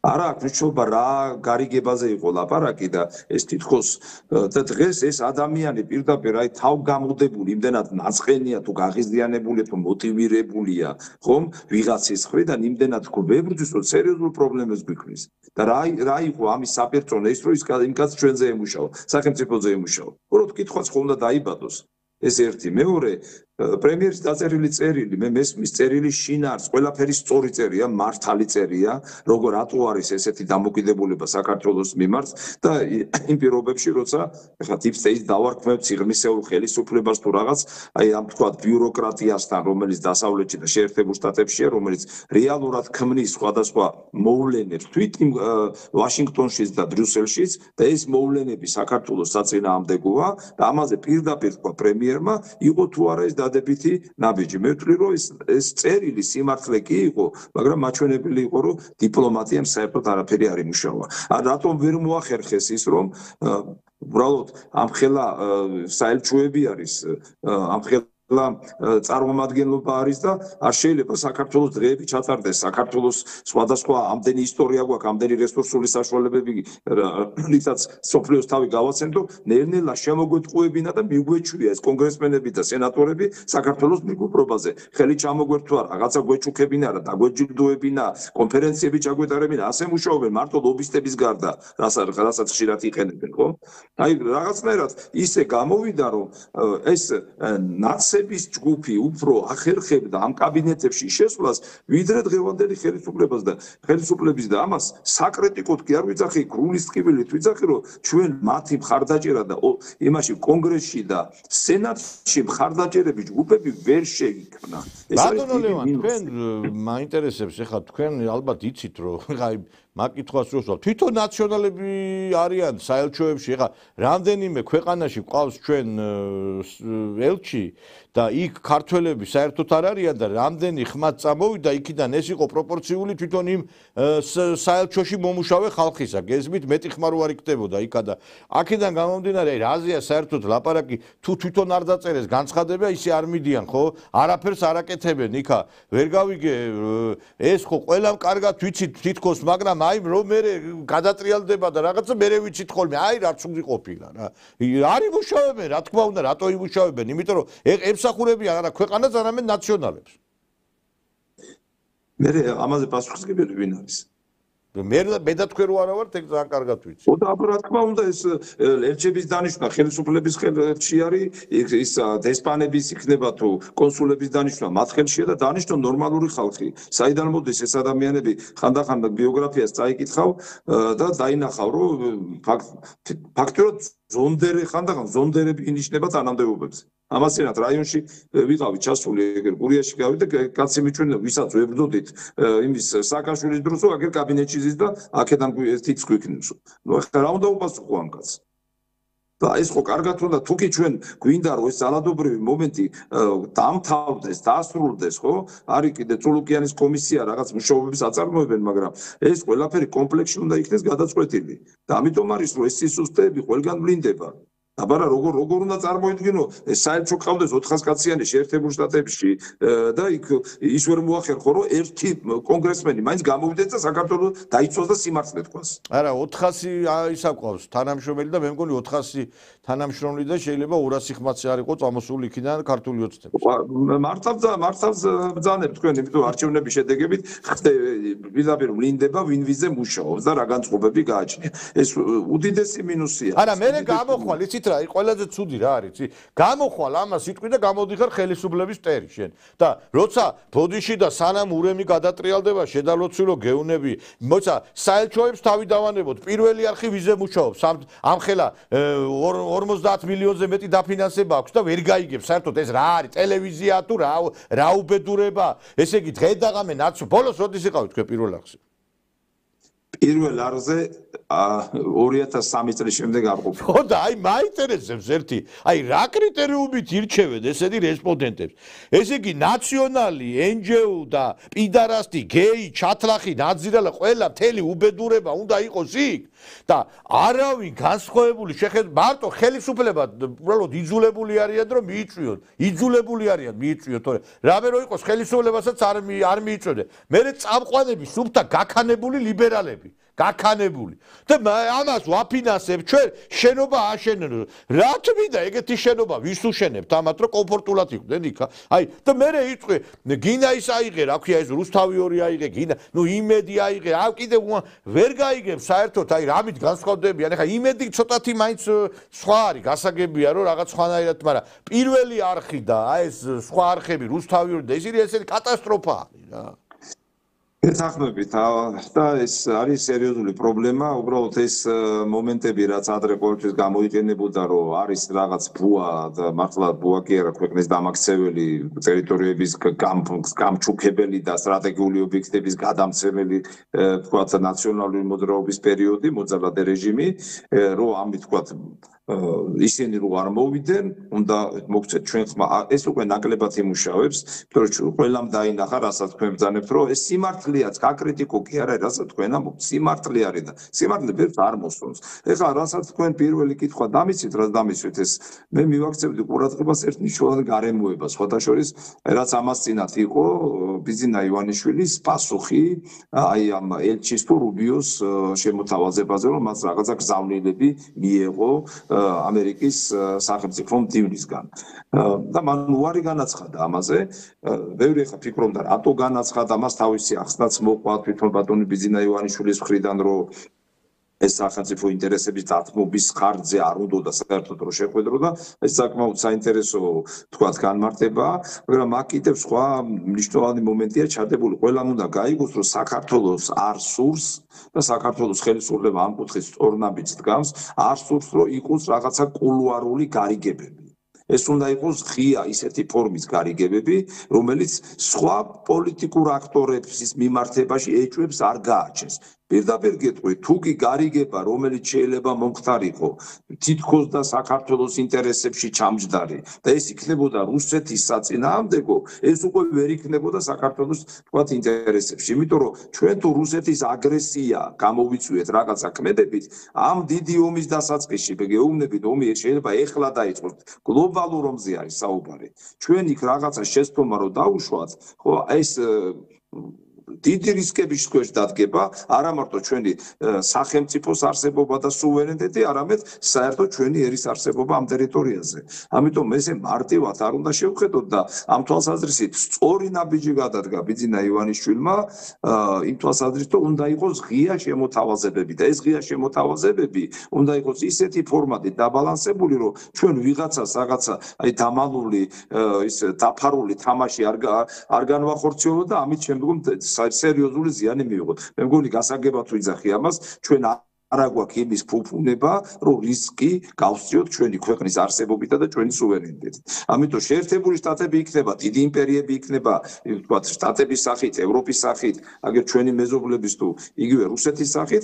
არა აქვს მნიშვნელობა რა გარიგებაზე იყო ლაპარაკი და ეს თითქოს და დღეს ეს ადამიანი პირდაპირ აი თავგამოდებული, იმდენად ნაწყენია თუ გაღიზიანებულია თუ მოტივირებულია, ხომ? ვიღაცის მხრიდან იმდენად გვებრძვის, რომ სერიოზულ პრობლემებს გვიქმნის. და რა იყო ამის საპირწონე ის, რომ ის კაც ჩვენზე ემუშავა, სახელმწიფოზე ემუშავა. უბრალოდ კითხვაც ხო უნდა დაიბადოს. ეს ერთი, მეორე პრემიერის დაწერილი წერილი, მე მესმის წერილი შინაარს, ყველაფერი სწორი წერია, მართალი წერია, როგორ რატო არის ესეთი დამოკიდებულება საქართველოს მიმართ და იმ პირობებში, როცა ეხლა deep state დავარქმევთ სიღრმისეულ ხელისუფლებას თუ რაღაც, აი ამ თქვა ბიუროკრატიასთან, რომელიც დასავლეთში და შეერთებულ შტატებშია, რომელიც რეალურად ქმნის სხვადასხვა მოვლენებს, თვით იმ ვაშინგტონშიც და ბრიუსელშიც და ეს მოვლენები საქართველოს საწინააღმდეგოა და ამაზე პირდაპირ თქვა პრემიერმა, იყო თუ არა ეს დადებითი ნაბიჯი. მე ვთვლი, რომ ეს წერილი სიმართლე კი იყო, მაგრამ მაჩვენებელი იყო, რომ დიპლომატიამ საერთოდ არაფერი არ იმუშავა. რატომ ვერ მოახერხეს ის, რომ უბრალოდ ამხელა საელჩოები არის, ამხელა წარმომადგენლობა არის და არ შეიძლება საქართველოს დღეები ჩატარდეს, საქართველოს სხვადასხვა ამდენი ისტორია გვაქვს, ამდენი რესურსული საშუალებები, რითაც სოფლიოს თავი გავაცემთ, ნელ-ნელა შემოგვეთყუებინა და მიგვეჩვია ეს კონგრესმენები და სენატორები საქართველოს მეგობრობაზე. ხელი ჩამოგვერთ თუ არა, რაღაცა გვეჩუქებინა რა, დაგვეჯილდოებინა, კონფერენციები ჩაგვეტარებინა, ასე მუშაობენ მარტო ლობისტების გარდა, რასაც ხშირად იყენებენ, ხო? აი რაღაცნაირად ისე გამოვიდა, რომ ეს ნაცების ჯგუფი უფრო ახერხებდა ამ კაბინეტებში შესვლას, ვიდრე დღევანდელი ხელისუფლების და ამას საკრიტიკოდ კი არ ვიძახი, გრულის ტკივილით ვიძახი, რომ ჩვენ მათი მხარდაჭერა და იმაში კონგრესში და სენატში მხარდაჭერები ჯგუფები ვერ შეიქმნა. ბატონო ლევან, თქვენ მაინტერესებს, ეხლა თქვენ ალბათ იცით, რომ აი მაკითხვას რო ვსვამ, თვითონ ნაციონალები არიან საელჩოებში, ეხლა რამდენიმე ქვეყანაში ყავს ჩვენ ელჩი და იქ ქართველები საერთოდ არ არიან და რამდენი ხმად წამოვიდა იქიდან, ეს იყო პროპორციული თვითონ იმ საელჩოში მომუშავე ხალხისა. გესმით, მეტი ხმა რო არ იქნებოდა იქა და აქედან გამომდინარე, აი რაზეა საერთოდ ლაპარაკი, თუ თვითონ არ დაწერეს განცხადება, ისე არ მიდიან, ხო? არაფერს არ აკეთებენ იქა. ვერ გავიგე, ეს ხო ყველამ კარგად ვიცით თითქოს, მაგრამ აი რომ მე გადატრიალდება და რაღაცა მე ვიცით ხოლმე, აი რაც უნდა ყოფილა რა. არ იმუშავებენ, რა თქმა უნდა, რატო იმუშავებენ? იმიტომ რომ ემსახურებიან არა ქვეყანას, არამედ ნაციონალებს. მე ამაზე პასუხისმგებელი ვინ არის? მე და თქვენ რო არა ვართ, ეგ ძალიან კარგად ვიცი. და რა თქმა უნდა ეს ელჩების დანიშვნა ხელისუფლების ხელში არის, ის დესპანების იქნება თუ კონსულების დანიშვნა მათ ხელშია და დანიშნო ნორმალური ხალხი. საიდან მოდის ეს ადამიანები, ხანდახან ბიოგრაფიას წაიკითხავ და დაინახავ, რომ ფაქტობრივად ხანდახან ზონდერები ინიშნება თანამდებობებზე. ამასენად რაიონში ვიყავი ჩასული ეგერ გურიაში გავი და კაცი მიჩვენა, ვისაც ვებრძოდით იმის სააკაშვილის დროს, აგერ კაბინეტში ზის და აქედან თითს გვიქნებს. ნუ ახლა რა უნდა უპასუხო ამ კაცს? და ეს ხო კარგად უნდა, თუკი ჩვენ გვინდა რომ ეს ძალადობრივი მომენტი დამთავრდეს, დასრულდეს, ხო? არის კიდე წულუკიანის კომისია რაღაც მუშაობების აწარმოებენ, მაგრამ ეს ყველაფერი კომპლექსში უნდა იქნეს გადაწყვეტილი. და ამიტომ არის რომ ეს სისუსტეები ყველგან ვლინდება. აბარა როგორ უნდა წარმოიდგინო ეს საერთო ყავდეს 400 კაციანი შეერთებულ შტატებში და იქ ის ვერ მოახერხო რომ ერთი კონგრესმენი მაინც გამოვიდეს და საქართველოს დაიცვას და სიმართლე თქვას. არა 400 ისა ყავს თანამშრომელი და მე მგონი 400 თანამშრომელი და შეიძლება 200 ხმაცი არ იყოს წამოსული იქიდან ქართული ოცნების. მართავს ბრძანებ თქვენ იმიტომ არჩევნების შედეგებით პირდაპირ ვლინდება ვინ ვიზე მუშაობს და რა განწყობები გააჩნია. ეს უდიდესი მინუსია. არა მე გამოხვალ იცით რა ყველაზე ცუდი რა არის იცი გამოხვალ ამას სიტყვი და გამოდიხარ ხელისუფლების ტერი შენ და როცა ბოდიში და სანამ ურემი გადატრიალდება შედალოცილო გეუნები მოცა საელჩოებს თავი დავანებოთ პირველი არხი ვიზე მუშაობს ამ ხელა 50 მილიონზე მეტი დაფინანსება აქვს და ვერ გაიგებს საერთოდ ეს რა არის ტელევიზია თუ რა უბედურება ესე იგი დღე დაღამე ნაცო ბოლოს როდის იყავით თქვენ პირველ არხზე პირველ არხზე 2003 წლის შემდეგ აღყოფა. ხო და აი მაინტერესებს ერთი აი რა კრიტერიუმით ირჩევენ ესეთი რესპონდენტებს ესე იგი ნაციონალი NGO და პიდარასტი გეი ჩათლახი ნაძირალა ყველა მთელი უბედურება უნდა იყოს იქ და არავინ განსხვავებული შეხედვით მარტო ხელისუფლება უბრალოდ იძულებული არიან რომ მიიწვიონ იძულებული არიან მიიწვიონ თორე რამე რო იყოს ხელისუფლებასაც არ მიიწვევდნენ მე წამყვანები სუფთა გაქანებული ლიბერალები გაქანებული და ამას ვაფინანსებ ჩვენ შენობა აშენენ რა თვიდა ეგეთი შენობა ვის უშენებთ ამათ რომ კომფორტულად იყვნენ იქ აი და მე იწვე გინა ის აიღე რა ქვია ეს რუსთავი 2 აიღე გინა ნუ იმედი აიღე ა კიდე ვერ გაიგებს საერთოდ აი რამით განსხვავდებიან ეხა იმედი ცოტათი მაინც სხვა არის გასაგებია რომ რაღაც სხვანაირად მაგრამ პირველი არხი და აი ეს სხვა არხები რუსთავი 2 და ისინი ესეთი კატასტროფა არის რა ეთახმებით და ეს არის სერიოზული პრობლემა, უბრალოდ ეს მომენტები რაც ადრე ყოველთვის გამოიყენებოდა, რომ არის რაღაც ბუა და მართლა ბუა კი არა ქვეყნის დამაქცეველი ტერიტორიების გამჩუქებელი და სტრატეგიული ობიექტების გადამცემელი, თქვათ ნაციონალური მოძრაობის პერიოდი, მოძალადე რეჟიმი, რომ ამით თქვათ ისინი რო არ მოვიდნენ, უნდა მოგცეთ ჩვენ ხმა ეს უკვე ნაკლებად იმუშავებს, იმიტომ რომ ყველამ დაინახა, რასაც თქვენ ბრძანებთ, რომ ეს სიმართლეაც გაკრიტიკო კი არა, რასაც თქვენ ამბობთ, სიმართლე არის და სიმართლე ბევრს არ მოსწონს. ეხლა რასაც თქვენ პირველი კითხვა დამიცით, რაც დამიცით ეს მე მივაქცევდი ყურადღებას ერთ მნიშვნელოვან გარემოებას, სხვათა შორის, რაც ამას წინათ იყო ბიზინა ივანიშვილის პასუხი აი ამ ელჩის თუ რუბიოს შემოთავაზებაზე, რომ მას რაღაცა გზავნილები მიეღო ამერიკის სახელმწიფო მდივნისგან და მან უარი განაცხადა ამაზე ბევრი ხა ფიქრობდა რატო განაცხადა მას თავისი ახსნაც მოყვა თვითონ ბატონი ბიზინა ივანიშვილის მხრიდან რომ ეს სახელმწიფო ინტერესების დათმობის ხარჯზე არ უნდა საერთოდ რომ შეხვედრო და ეს საკმაოდ საინტერესო თქვათ განმარტება მაგრამ აქ კიდევ სხვა მნიშვნელოვანი მომენტია ჩადებული ყველამ უნდა გაიგოს რომ საქართველოს არ სურს და საქართველოს ხელისუფლება ამ კუთხით სწორნაბიჯს დგამს არ სურს რომ იყოს რაღაცა კულუარული გარიგებები ეს უნდა იყოს ღია ისეთი ფორმის გარიგებები რომელიც სხვა პოლიტიკურ აქტორების მიმართებაში ეჭვებს არ გააჩენს პირდაპირ გეტყვით თუ კი გარიგება რომელიც შეიძლება მომხდარიყო თითქოს და საქართველოს ინტერესებში ჩამჯდარი და ეს იქნებოდა რუსეთის საწინააღმდეგო ეს უკვე ვერ იქნებოდა საქართველოს თქვათ ინტერესებში იმიტომ რომ ჩვენ თუ რუსეთის აგრესია გამოვიწვიეთ რაღაცა ქმედებით ამ დიდი ომის დასაწყისში გეუბნებით ომი შეიძლება ეხლა დაიწყოს გლობალურ ომზე არის საუბარი ჩვენ იქ რაღაცა შეცდომა რომ დაუშვათ ხო ეს დიდი რისკების ქვეშ დადგება არა მარტო ჩვენი სახელმწიფოს არსებობა და სუვერენიტეტი, არამედ საერთოდ ჩვენი ერის არსებობა ამ ტერიტორიაზე. ამიტომ ესე მარტივად არ უნდა შევხედოთ და ამ თვალსაზრისით სწორი ნაბიჯი გადადგა ბიძინა ივანიშვილმა იმ თვალსაზრისით რომ უნდა იყოს ღია შემოთავაზებები და ეს ღია შემოთავაზებები უნდა იყოს ისეთი ფორმატით დაბალანსებული რომ ჩვენ ვიღაცას რაღაცა აი დამალული ის დაფარული თამაში არ განვახორციელოთ და ამით შემდგომ სერიოზული ზიანი მივიღოთ. მე მგონი გასაგებად ვიძახი ამას, ჩვენ არა გვაქვს იმის ფუფუნება, რომ რისკი გავსწიოთ ჩვენი ქვეყნის არსებობითა და ჩვენი სუვერენიტეტით. ამიტომ შეერთებული შტატები იქნება, დიდი იმპერიები იქნება, ვთქვათ, შტატების სახით, ევროპის სახით, აგერ ჩვენი მეზობლების თუ იგივე რუსეთის სახით,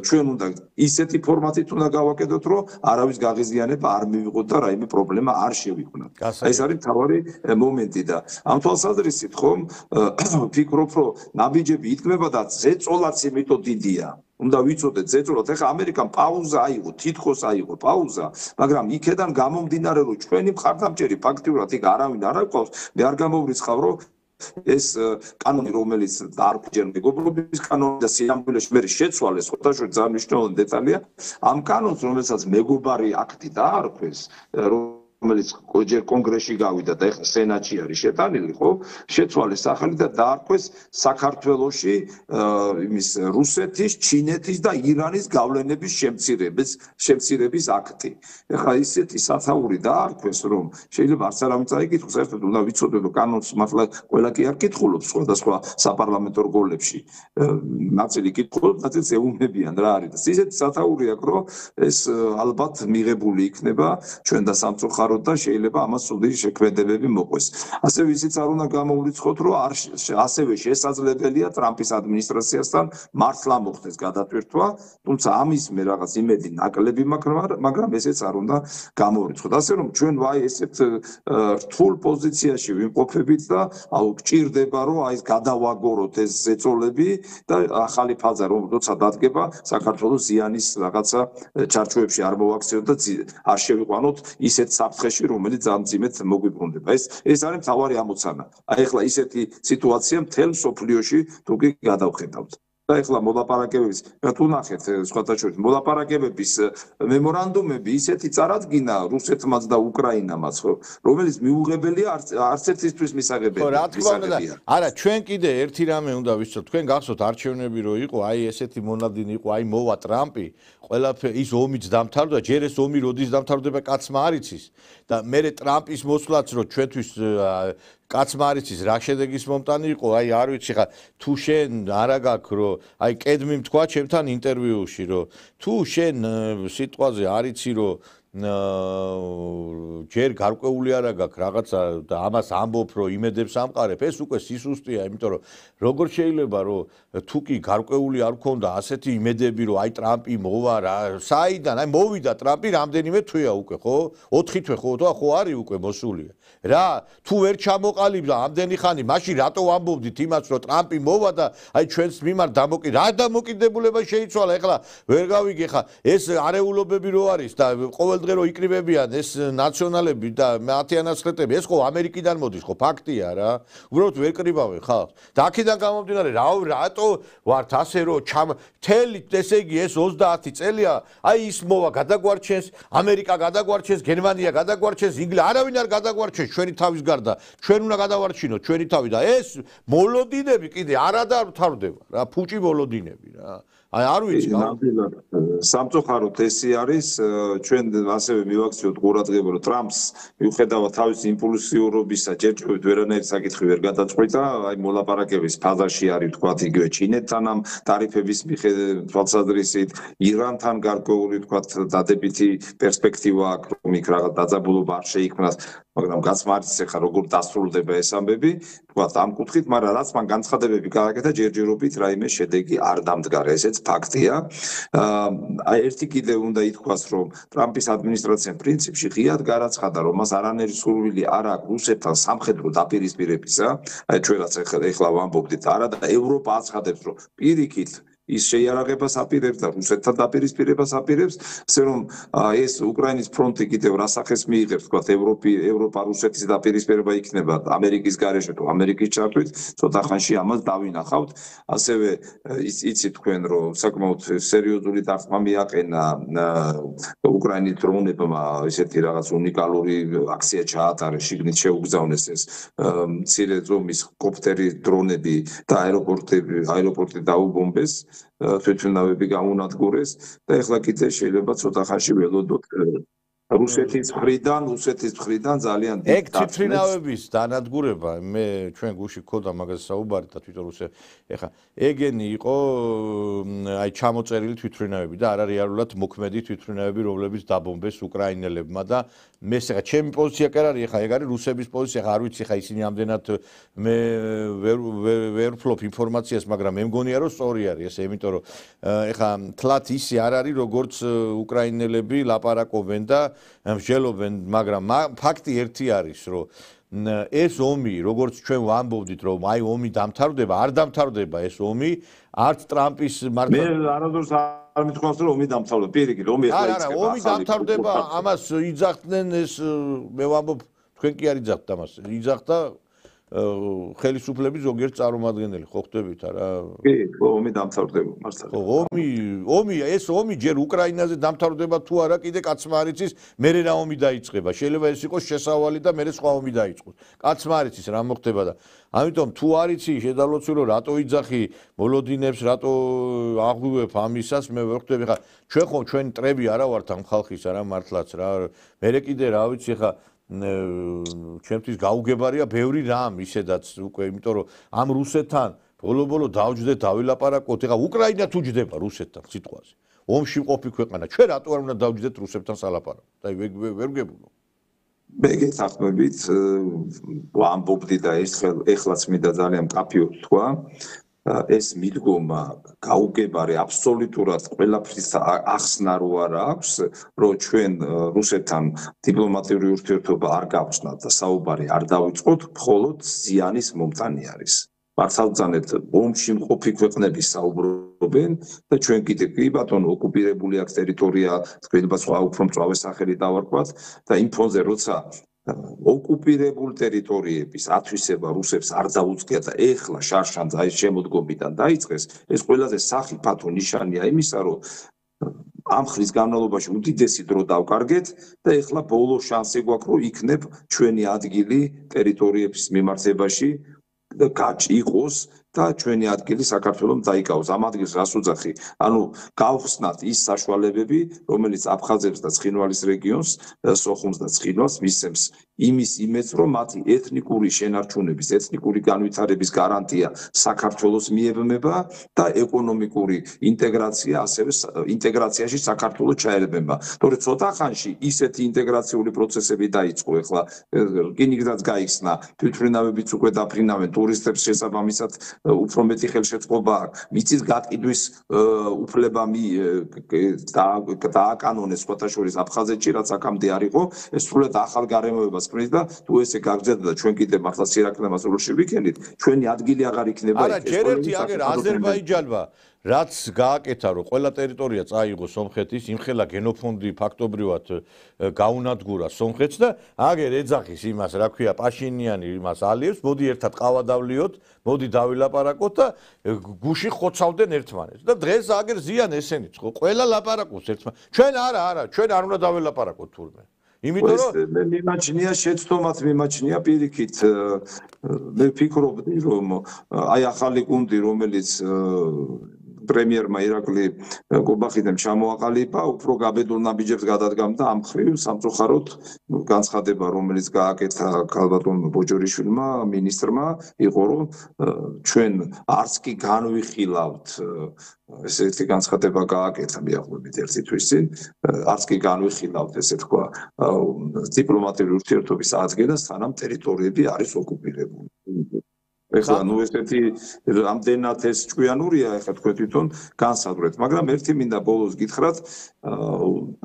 ჩვენ უნდა ისეთი ფორმატით უნდა გავაკეთოთ, რომ არავის გაღიზიანება არ მივიღოთ და რაიმე პრობლემა არ შევიქმნათ. ეს არის მთავარი მომენტი და ამ თვალსაზრისით ხომ ვფიქრობ, რომ ნაბიჯები იქმნება და ზეწოლაც იმიტომ დიდია. უნდა ვიცოდეთ ზეწოლად. ეხლა ამერიკამ პაუზა აიღო, თითქოს აიღო პაუზა, მაგრამ იქედან გამომდინარე რომ ჩვენი მხარდამჭერი ფაქტიურად იქ არავინ არ აკვავს, მე არ გამოვრიცხავ რომ ეს კანონი რომელიც არქჯერ მეგობრობის კანონი და სიამბულეში მე შეცვალეს, ხოთაშორი ძალიან მნიშვნელოვანი დეტალია, ამ კანონს რომელსაც მეგობარი აქტი დაარქვეს, რომელიც ჯერ კონგრესში გავიდა და ეხლა სენატში არის შეტანილი, ხო? შეცვალეს სახელი და დაარქვეს საქართველოში იმის რუსეთის, ჩინეთის და ირანის გავლენების შემცირების აქტი. ეხლა ისეთი სათაური დაარქვეს, რომ შეიძლება არც არავინ წაიკითხოს, საერთოდ უნდა ვიცოდეთ, რომ კანონს მართლა ყველა კი არ კითხულობს სხვადასხვა საპარლამენტო რგოლებში. ნაწილი კითხულობს, ნაწილს ეუბნებიან რა არის. ისეთი სათაური აქვს, რომ ეს ალბათ მიღებული იქნება ჩვენ და სამწუხაროდ და შეიძლება ამას სუდი შექმედებები მოყვეს. ასევე ისიც არ უნდა გამოვრიცხოთ, რომ ასევე შესაძლებელია ტრამპის ადმინისტრაციასთან მართლა მოხდეს გადატვირთვა, თუმცა ამის მე რაღაც იმედი ნაკლები მაქვს, მაგრამ ესეც არ უნდა გამოვრიცხოთ. ასე რომ ჩვენ ვაი ესეთ რთულ პოზიციაში ვიმყოფებით და გჭირდება რომ აი ეს გადავაგოროთ ეს ზეწოლები და ახალი ფაზა რომ როცა დადგება საქართველოს ზიანის რაღაცა ჩარჩოებში არ მოვაქციოთ და არ შევიყვანოთ ისეთ საფრთხეში, რომელიც ძალიან ძიმედ მოგვიბრუნდება. ეს არის მთავარი ამოცანა. აი ახლა ისეთი სიტუაცია მთელ მსოფლიოში თუ კი გადავხედავთ. და ახლა მოლაპარაკებების, თუ ნახეთ სხვათა შორის მოლაპარაკებების მემორანდუმები ისეთი წარადგინა რუსეთმაც და უკრაინამაც, რომელიც მიუღებელია არც ერთისთვის მისაღებელია. ხო, რა თქმა უნდა. არა, ჩვენ კიდე ერთი რამე უნდა ვიცოდეთ, თქვენ გახსოვთ არჩევნები რო იყო, აი ესეთი მონადინი იყო, აი მოვა ტრამპი, ყველაფერი ის ომიც დამთავრდა, ჯერ ეს ომი როდის დამთავრდება კაცმა არ იცის და მე ტრამპის მოსვლაც რო ჩვენთვის კაცმა არ იცის რა შედეგის მომტანი იყო, აი არ ვიცი ხა თუ შენ არა გაქვს რომ აი კედმი თქვა ჩემთან ინტერვიუში რომ თუ შენ სიტყვაზე არ იცი რომ ჯერ გარკვეული არა გაქვს რაღაცა და ამას ამბობ რომ იმედებს ამყარებ, ეს უკვე სისუსტეა, იმიტომ რომ როგორ შეიძლება რომ თუ კი გარკვეული არ გქონდა ასეთი იმედები რომ აი ტრამპი მოვა რა, საიდან აი მოვიდა ტრამპი რამდენიმე თვეა უკვე, ხო? 4 თვე ხო არის უკვე მოსულია. რა, თუ ვერ ჩამოყალიბდა ამდენი ხანი, მაშინ რატო ამბობდით იმას რომ ტრამპი მოვა და აი ჩვენს მიმართ რა დამოკიდებულება შეიცვალა, ეხლა ვერ გავიგე ხა ეს არეულობები რო არის და ყოველდღე რო იკრიბებიან ეს ნაციონალები და მათი ანაცხრეტები, ეს ხო ამერიკიდან მოდის, ხო ფაქტია რა. უბრალოდ ვერ კრიბავენ ხალხს. და აქედან გამომდინარე, რატო ვართ ასე რომ მთელი ესე იგი ეს 30 წელია, აი ის მოვა გადაგვარჩენს, ამერიკა გადაგვარჩენს, გერმანია გადაგვარჩენს, ინგლისი არავინ არ გადაგვარჩენს ჩვენი თავის გარდა. ჩვენ უნდა გადავარჩინოთ ჩვენი თავი და ეს მოლოდინები კიდე არადამთავრდება რა, ფუჭი მოლოდინები რა. აი არ ვიცი ნამდვილად სამწუხაროდ ესე არის ჩვენ ასევე მივაქციოთ ყურადღება რომ ტრამპს მიუხედავად თავის იმპულსიურობისა ჯერჯერობით ვერანაირი საკითხი ვერ გადაწყვეტა აი მოლაპარაკების ფაზაში არის თქვათ იგივე ჩინეთთან ამ ტარიფების თვალსაზრისით ირანთან გარკვეული თქვათ დადებითი პერსპექტივა აქვს რომ იქ რაღაც დაძაბულობა არ შეიქმნას მაგრამ გასმართ ახლა როგორ დასრულდება ეს ამბები თქვათ ამ კუთხით მაგრამ რაც მან განცხადებები გააკეთა ჯერჯერობით რაიმე შედეგი არ დამდგარა ესეც ფაქტია აი ერთი კიდე უნდა ითქვას რომ ტრამპის ადმინისტრაციამ პრინციპში ღიად გარაცხადა რომ მას არანაირი სურვილი არ აქვს რუსეთთან სამხედრო დაპირისპირებისა აი ჩვენ რაც ახლა ვამბობდით არა და ევროპა აცხადებს რომ პირიქით ის შეიარაღებას აპირებს და რუსეთთან დაპირისპირებას აპირებს, ასე რომ ეს უკრაინის ფრონტი კიდევ რასახეს მიიღებს, თქვათ ევროპა რუსეთის დაპირისპირება იქნება ამერიკის გარეშე თუ ამერიკის ჩართვით, ცოტა ხანში ამას დავინახავთ. ასევე იცით თქვენ რომ საკმაოდ სერიოზული დარტყმა მიაყენა უკრაინის დრონებმა ესეთი რაღაც უნიკალური აქცია ჩაატარეს, შიგნით შეუგზავნეს ეს მცირე ზომის კოპტერი დრონები და აეროპორტი დაუბომბეს. თვითმფრინავები გამონადგურეს და ეხლა კიდე შეიძლება ცოტა ხანში ველოდოთ რუსეთის მხრიდან ძალიან დიდი ეგ თვითმფრინავების დანადგურება მე ჩვენ გუში გქონდა მაგას საუბარი და თვითონ ეხლა ეგენი იყო აი ჩამოწერილი თვითმფრინავები და არა რეალურად მოქმედი თვითმფრინავები რომლებიც დაბომბეს უკრაინელებმა და მე ეხლა ჩემი პოზიცია კი არ არის ეხლა ეგ არის რუსების პოზიცია ეხლა არ ვიცი ეხლა ისინი ამდენად მე ვერ ვფლობ ინფორმაციას მაგრამ მე მგონია რომ სწორი არის ესე იმიტომ რომ ეხლა თლათ ისე არ არის როგორც უკრაინელები ლაპარაკობენ და მსჯელობენ მაგრამ ფაქტი ერთი არის რომ ეს ომი, როგორც ჩვენ ვამბობდით, რომ აი ომი დამთავრდება, არ დამთავრდება ეს ომი, არც ტრამპის მართლა მე არადურს არ მithქვავს, რომ ომი დამთავრდება, პირიქით, ომი ახლა იწყება. არა, ომი დამთავრდება, ამას იძახდნენ ეს მე ვამბობ, თქვენ კი არ იძახთ ამას, იძახდა ხელისუფლების ზოგიერთ წარმომადგენელი, ხო ხდებით არა? კი, ომი დამთავრდება, მართალია. ომი, ეს ომი ჯერ უკრაინაზე დამთავრდება თუ არა, კიდე კაცმა არ იცის, მერე რა ომი დაიწყება. შეიძლება ეს იყოს შესავალი და მერე სხვა ომი დაიწყოს. კაცმა არ იცის რა მოხდება და ამიტომ თუ არ იცი შედარლოცი რომ რატო იძახი მოლოდინებს, რატო აღვივებ ამისას, მე ვერ ხვდები ხა ჩვენ ხო ჩვენ მტრები არა ვართ ამ ხალხის არა მართლაც რა. მერე კიდე რა ვიცი ხა ჩემთვის გაუგებარია ბევრი რამ ისედაც უკვე, იმიტომ რომ ამ რუსეთთან ბოლო-ბოლო დავჯდეთ, დავილაპარაკოთ. ეხლა უკრაინა თუ ჯდება რუსეთთან სიტყვაზე. ომში მყოფი ქვეყანა. ჩვენ რატო არ უნდა დავჯდეთ რუსეთთან სალაპარაკოდ? აი ვერ გებულო. მე გეთახმებით, ვამბობდი და ეხლაც მინდა ძალიან მკაფიოდ თქვა. ეს მიდგომა გაუგებარი აბსოლუტურად ყველაფრის ახსნა რო არ აქვს, რომ ჩვენ რუსეთთან დიპლომატიური ურთიერთობა არ გავხსნათ და საუბარი არ დავიწყოთ, მხოლოდ ზიანის მომტანი არის. მართალწანეთ ომში მყოფი ქვეყნები საუბრობენ და ჩვენ კიდე კი ბატონო ოკუპირებული აქვს ტერიტორია, თქვენობა სხვა უფრო მწვავე სახელი დავარქვათ და იმ ფონზე როცა ოკუპირებულ ტერიტორიების ათვისება რუსებს არ დაუწყია და ეხლა შარშან აი შემოდგომიდან დაიწყეს, ეს ყველაზე სახიფათო ნიშანია იმისა, რომ ამ ხრის განმავლობაში უდიდესი დრო დავკარგეთ და ეხლა ბოლო შანსი გვაქვს, რომ იქნებ ჩვენი ადგილი ტერიტორიების მიმართებაში გაჭიყოს და ჩვენი ადგილი საქართველოს დაიკავოს. ამ ადგილს რას უძახი? ანუ გავხსნათ ის საშუალებები, რომელიც აფხაზებს და ცხინვალის რეგიონს, სოხუმს და ცხინვალს მისცემს იმის იმედს, რომ მათი ეთნიკური შენარჩუნების, ეთნიკური განვითარების გარანტია საქართველოს მიებმება და ეკონომიკური ინტეგრაცია, ასევე ინტეგრაციაში საქართველოს ჩაერებება. თორე ცოტა ხანში ისეთი ინტეგრაციული პროცესები დაიწყო, ეხლა რკინიგზაც გაიხსნა, თვითმფრინავებიც უკვე დაფრინავენ, ტურისტებს შესაბამისად უფრო მეტი ხელშეწყობა აქვს. მიწის გაკიდვის უფლება დააკანონეს სხვათა შორის აფხაზეთში, რაც აქამდე არ იყო, ეს სრულად ახალ გარემოებას ქმნის და თუ ესე გაგრძელდა და ჩვენ კიდე მართლა სირაკლემას როლში ვიქენით, ჩვენი ადგილი აღარ იქნება. არა, ჯერ ერთი აგერ აზერბაიჯანმა რაც გააკეთა, რომ ყველა ტერიტორია წაიღო სომხეთის, იმხელა გენოფონდი ფაქტობრივად გაუნადგურა სომხეთს და აგერ ეძახის იმას, რა ქვია, პაშინიანი იმას ალიევს, მოდი ერთად ყავადავლიოთ, მოდი დავილაპარაკოთ და გუში ხოცავდნენ ერთმანეთს. და დღეს აგერ ზიან ესენიც, ხო, ყველა ლაპარაკობს ერთმანეთს. ჩვენ არა, ჩვენ არ უნდა დავილაპარაკოთ თურმე. იმიტომ რომ მე მიმაჩნია შეცდომად მიმაჩნია პირიქით მე ვფიქრობდი რომ აი ახალი გუნდი რომელიც პრემიერმა ირაკლი გობახიდან ჩამოაყალიბა, უფრო გაბედულ ნაბიჯებს გადადგამდა ამ ხრივ სამწუხაროდ განცხადება, რომელიც გააკეთა ქალბატონმა ბოჯორიშვილმა, მინისტრმა, იყო რომ ჩვენ არც კი განვიხილავთ ესეთი განცხადება გააკეთა მიახლოებით ერთი თვის წინ, არც კი განვიხილავთ ესე თქვა დიპლომატიური ურთიერთობის აწმენას, სანამ ტერიტორიები არის ოკუპირებული. ეხლა ნუ ესეთი რამდენად ეს ჭკვიანურია, ეხლა თქვენ თვითონ განსაზღვრეთ, მაგრამ ერთი მინდა ბოლოს გითხრათ,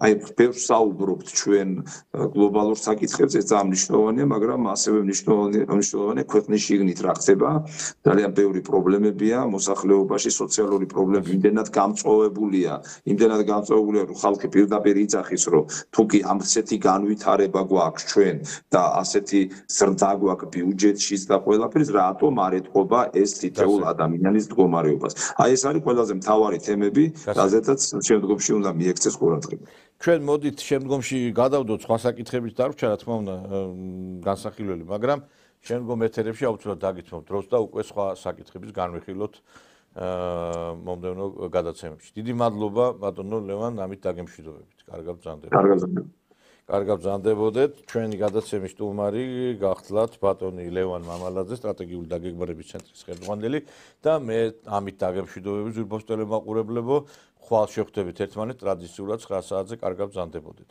აი ბევრს საუბრობთ ჩვენ გლობალურ საკითხებზე, ეს ძალიან მნიშვნელოვანია, მაგრამ ასევე მნიშვნელოვანია ქვეყნის შიგნით რა ხდება, ძალიან ბევრი პრობლემებია მოსახლეობაში, სოციალური პრობლემები იმდენად გამწვავებულია, რომ ხალხი პირდაპირ იძახის, რომ თუ კი ასეთი განვითარება გვაქვს ჩვენ და ასეთი ზრდა გვაქვს ბიუჯეტში და ყველაფერს, რატომ არ ეთყობა ეს თითოეულ ადამიანის მდგომარეობას. აი ეს არის ყველაზე მთავარი თემები, რაზეც შემდგომში უნდა მიექცეს ყურადღება. ჩვენ მოდით შემდგომში გადავდოთ სხვა საკითხების დარჩა, რა თქმა უნდა, განსახილველი, მაგრამ შემდგომ ეთერებში აუცილებლად დაგითმობთ დროს და უკვე სხვა საკითხების განვიხილოთ მომდევნო გადაცემებში. დიდი მადლობა ბატონო ლევან, ამით დაგემშვიდობებით. კარგად ბრძანდებოდეთ. კარგად ბრძანდებოდეთ. ჩვენი გადაცემის სტუმარი გახდათ ბატონი ლევან მამალაძე, სტრატეგიული დაგეგმარების ცენტრის ხელმძღვანელი და მე ამით დაგემშვიდობებით ზურბოს ტელემაყურებლებო. ხვალ შევხვდებით ერთმანეთს ტრადიციულად 9 საათზე. კარგად ბრძანდებოდეთ.